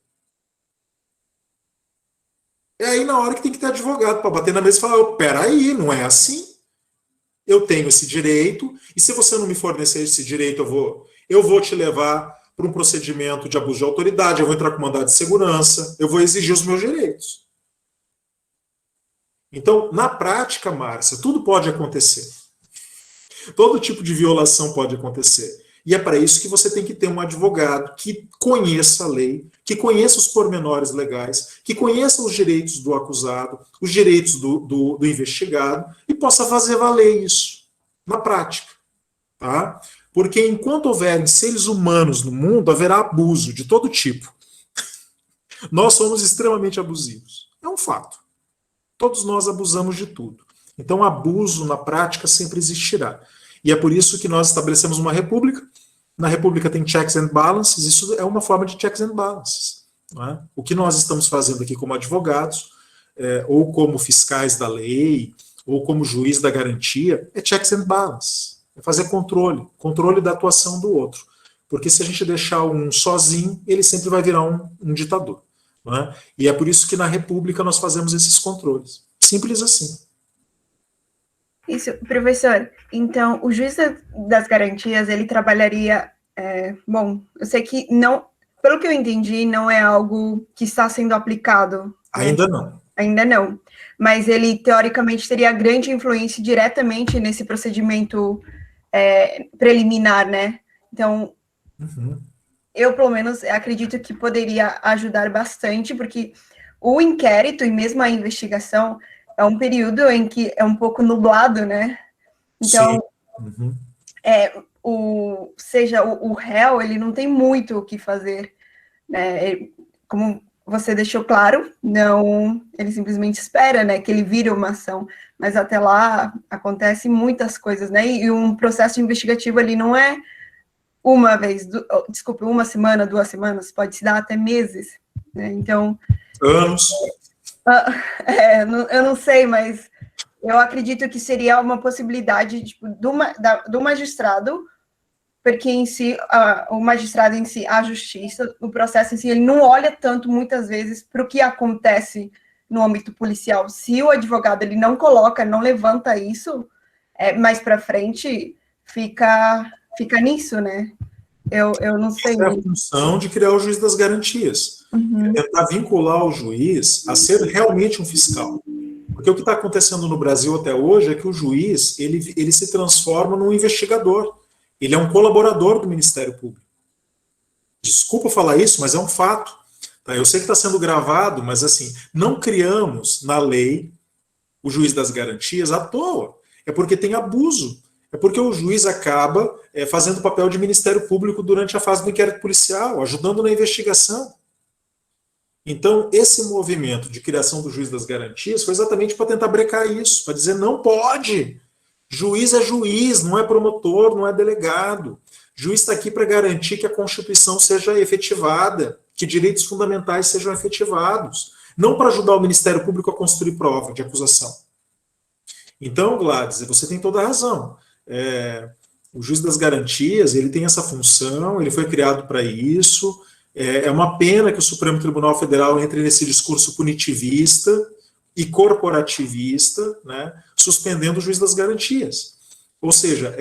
É aí na hora que tem que ter advogado para bater na mesa e falar, peraí, não é assim. Eu tenho esse direito, e se você não me fornecer esse direito, eu vou te levar para um procedimento de abuso de autoridade, eu vou entrar com mandado de segurança, eu vou exigir os meus direitos. Então, na prática, Márcia, tudo pode acontecer. Todo tipo de violação pode acontecer. E é para isso que você tem que ter um advogado que conheça a lei, que conheça os pormenores legais, que conheça os direitos do acusado, os direitos do investigado, e possa fazer valer isso na prática. Tá? Porque enquanto houverem seres humanos no mundo, haverá abuso de todo tipo. Nós somos extremamente abusivos. É um fato. Todos nós abusamos de tudo. Então, abuso na prática sempre existirá. E é por isso que nós estabelecemos uma república. Na república tem checks and balances. Isso é uma forma de checks and balances. Não é? O que nós estamos fazendo aqui como advogados, ou como fiscais da lei, ou como juiz da garantia, é checks and balances. É fazer controle da atuação do outro. Porque se a gente deixar um sozinho, ele sempre vai virar um ditador. Não é? E é por isso que na república nós fazemos esses controles. Simples assim. Isso, professor. Então, o juiz das garantias, ele trabalharia... bom, eu sei que não... Pelo que eu entendi, não é algo que está sendo aplicado. Ainda não. Ainda não. Mas ele, teoricamente, teria grande influência diretamente nesse procedimento preliminar, né? Então, eu, pelo menos, acredito que poderia ajudar bastante, porque o inquérito e mesmo a investigação é um período em que é um pouco nublado, né? Então, o réu, ele não tem muito o que fazer, né? Como você deixou claro, não, ele simplesmente espera, né, que ele vire uma ação, mas até lá acontecem muitas coisas, né? E um processo investigativo ali não é uma vez, uma semana, 2 semanas, pode se dar até meses, né? Então... Anos. Eu não sei, mas eu acredito que seria uma possibilidade tipo, do magistrado, porque em si, o magistrado em si, a justiça, o processo em si, ele não olha tanto, muitas vezes, para o que acontece no âmbito policial. Se o advogado ele não coloca, não levanta isso, mais para frente, fica nisso, né? Eu não sei. Essa é a função de criar o juiz das garantias. Uhum. É tentar vincular o juiz a ser realmente um fiscal. Porque o que está acontecendo no Brasil até hoje é que o juiz ele se transforma num investigador. Ele é um colaborador do Ministério Público. Desculpa falar isso, mas é um fato. Tá? Eu sei que está sendo gravado, mas assim, não criamos na lei o juiz das garantias à toa. É porque tem abuso. É porque o juiz acaba fazendo papel de Ministério Público durante a fase do inquérito policial, ajudando na investigação. Então, esse movimento de criação do juiz das garantias foi exatamente para tentar brecar isso, para dizer não pode. Juiz é juiz, não é promotor, não é delegado. Juiz está aqui para garantir que a Constituição seja efetivada, que direitos fundamentais sejam efetivados, não para ajudar o Ministério Público a construir prova de acusação. Então, Gladys, você tem toda a razão. O juiz das garantias, ele tem essa função, ele foi criado para isso. É uma pena que o Supremo Tribunal Federal entre nesse discurso punitivista e corporativista, né, suspendendo o juiz das garantias. Ou seja,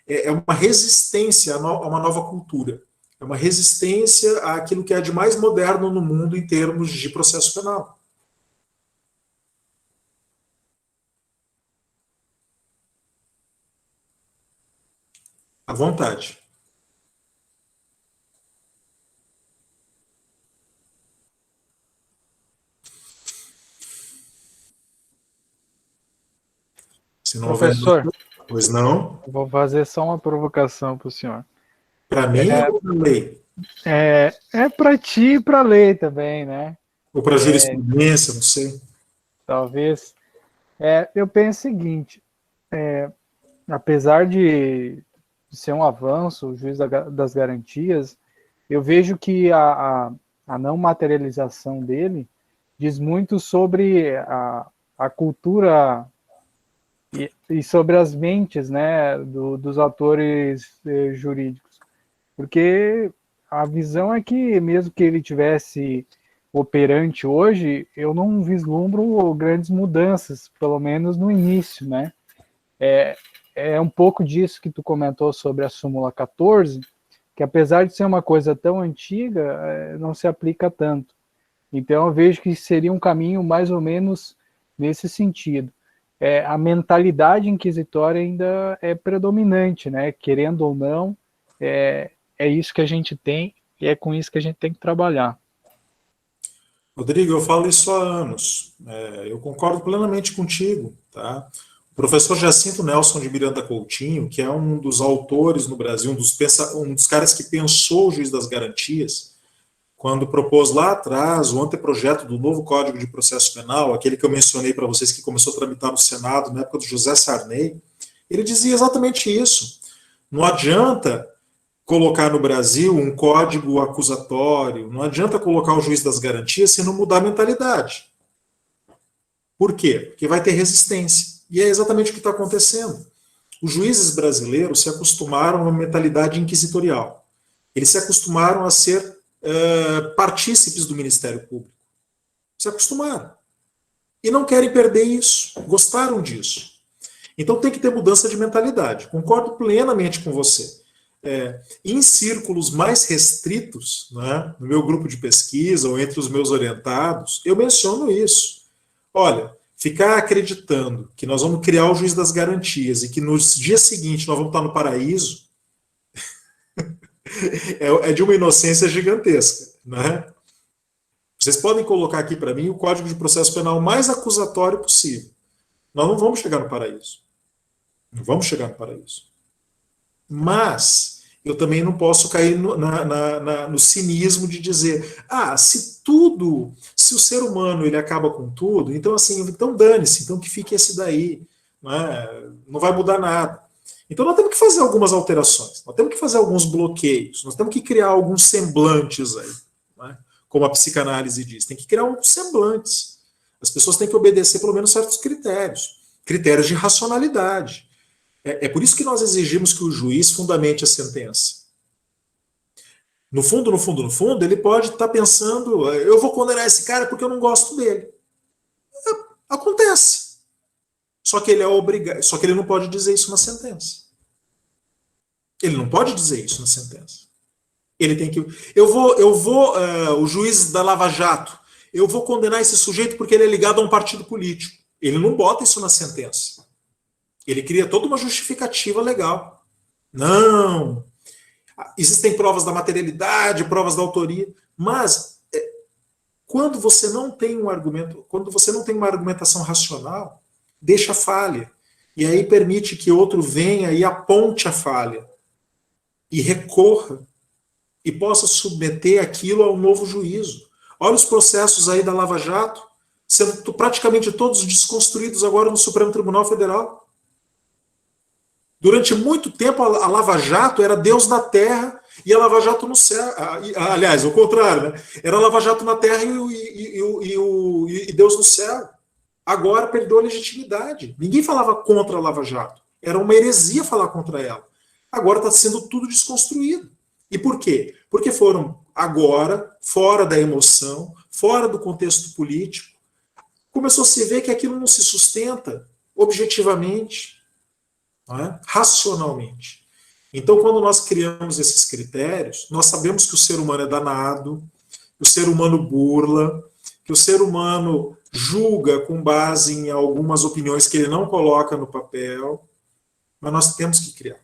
é uma resistência a uma nova cultura. É uma resistência àquilo que é de mais moderno no mundo em termos de processo penal. À vontade. Se não Professor, houver... Pois não? vou fazer só uma provocação para o senhor. Para mim ou para a lei? É para ti e para a lei também, né? Ou para a jurisprudência, não sei. Talvez. Eu penso o seguinte, apesar de ser um avanço, o juiz das garantias, eu vejo que a não materialização dele diz muito sobre a cultura e sobre as mentes, né, dos atores jurídicos. Porque a visão é que, mesmo que ele tivesse operante hoje, eu não vislumbro grandes mudanças, pelo menos no início, né? É um pouco disso que tu comentou sobre a súmula 14, que apesar de ser uma coisa tão antiga, não se aplica tanto. Então eu vejo que seria um caminho mais ou menos nesse sentido. A mentalidade inquisitória ainda é predominante, né? Querendo ou não, é isso que a gente tem e é com isso que a gente tem que trabalhar. Rodrigo, eu falo isso há anos. Eu concordo plenamente contigo, tá? O professor Jacinto Nelson de Miranda Coutinho, que é um dos autores no Brasil, um dos caras que pensou o juiz das garantias, quando propôs lá atrás o anteprojeto do novo Código de Processo Penal, aquele que eu mencionei para vocês que começou a tramitar no Senado na época do José Sarney, ele dizia exatamente isso. Não adianta colocar no Brasil um código acusatório, não adianta colocar o juiz das garantias se não mudar a mentalidade. Por quê? Porque vai ter resistência. E é exatamente o que está acontecendo. Os juízes brasileiros se acostumaram a uma mentalidade inquisitorial. Eles se acostumaram a ser partícipes do Ministério Público. Se acostumaram. E não querem perder isso. Gostaram disso. Então tem que ter mudança de mentalidade. Concordo plenamente com você. Em círculos mais restritos, né, no meu grupo de pesquisa ou entre os meus orientados, eu menciono isso. Olha, ficar acreditando que nós vamos criar o juiz das garantias e que no dia seguinte nós vamos estar no paraíso é de uma inocência gigantesca, né? Vocês podem colocar aqui para mim o Código de Processo Penal mais acusatório possível. Nós não vamos chegar no paraíso. Não vamos chegar no paraíso. Mas eu também não posso cair no cinismo de dizer, se o ser humano ele acaba com tudo, então assim, então dane-se, então que fique esse daí, não vai mudar nada. Então nós temos que fazer algumas alterações, nós temos que fazer alguns bloqueios, nós temos que criar alguns semblantes aí, né? Como a psicanálise diz, tem que criar alguns semblantes. As pessoas têm que obedecer pelo menos certos critérios de racionalidade. É por isso que nós exigimos que o juiz fundamente a sentença. No fundo, ele pode estar pensando, eu vou condenar esse cara porque eu não gosto dele. Acontece. Só que ele é só que ele não pode dizer isso na sentença. Ele não pode dizer isso na sentença. Ele tem que... o juiz da Lava Jato, eu vou condenar esse sujeito porque ele é ligado a um partido político. Ele não bota isso na sentença. Ele cria toda uma justificativa legal. Não. Existem provas da materialidade, provas da autoria, mas quando você não tem um argumento, quando você não tem uma argumentação racional, deixa a falha. E aí permite que outro venha e aponte a falha. E recorra. E possa submeter aquilo a um novo juízo. Olha os processos aí da Lava Jato, sendo praticamente todos desconstruídos agora no Supremo Tribunal Federal. Durante muito tempo a Lava Jato era Deus na terra e a Lava Jato no céu. Aliás, o contrário, né? Era a Lava Jato na terra e Deus no céu. Agora perdeu a legitimidade. Ninguém falava contra a Lava Jato. Era uma heresia falar contra ela. Agora está sendo tudo desconstruído. E por quê? Porque foram agora, fora da emoção, fora do contexto político, começou a se ver que aquilo não se sustenta objetivamente, não é? Racionalmente. Então, quando nós criamos esses critérios, nós sabemos que o ser humano é danado, que o ser humano burla, que o ser humano julga com base em algumas opiniões que ele não coloca no papel, mas nós temos que criar.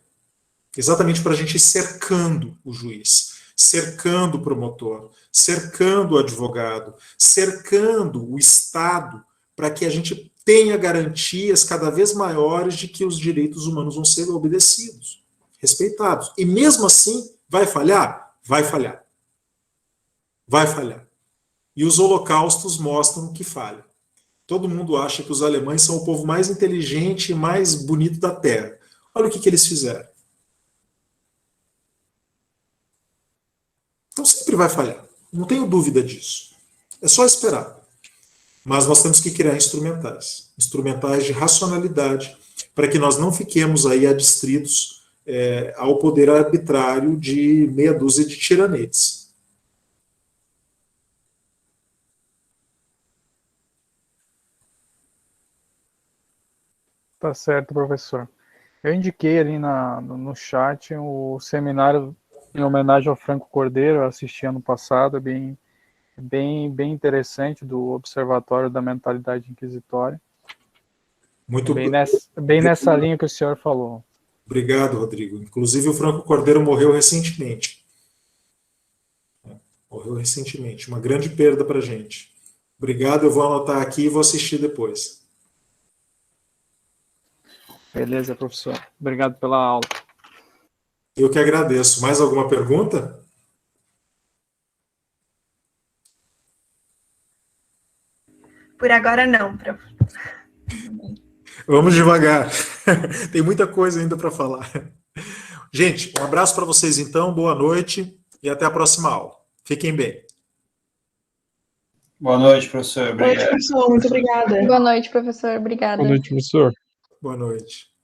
Exatamente para a gente ir cercando o juiz, cercando o promotor, cercando o advogado, cercando o Estado, para que a gente tenha garantias cada vez maiores de que os direitos humanos vão ser obedecidos, respeitados. E mesmo assim, vai falhar? Vai falhar. Vai falhar. E os holocaustos mostram que falha. Todo mundo acha que os alemães são o povo mais inteligente e mais bonito da Terra. Olha o que eles fizeram. Então sempre vai falhar, não tenho dúvida disso. É só esperar. Mas nós temos que criar instrumentais de racionalidade, para que nós não fiquemos aí adstritos ao poder arbitrário de meia dúzia de tiranetes. Tá certo, professor. Eu indiquei ali no chat o seminário em homenagem ao Franco Cordeiro, eu assisti ano passado, bem interessante, do Observatório da Mentalidade Inquisitória. Muito bem nessa linha que o senhor falou. Obrigado, Rodrigo. Inclusive, o Franco Cordeiro morreu recentemente. Uma grande perda para a gente. Obrigado, eu vou anotar aqui e vou assistir depois. Beleza, professor. Obrigado pela aula. Eu que agradeço. Mais alguma pergunta? Por agora não, prof. Vamos devagar. Tem muita coisa ainda para falar. Gente, um abraço para vocês então, boa noite e até a próxima aula. Fiquem bem. Boa noite, professor. Obrigado. Boa noite, professor. Muito obrigada. Boa noite, professor. Obrigada. Boa noite, professor. Boa noite.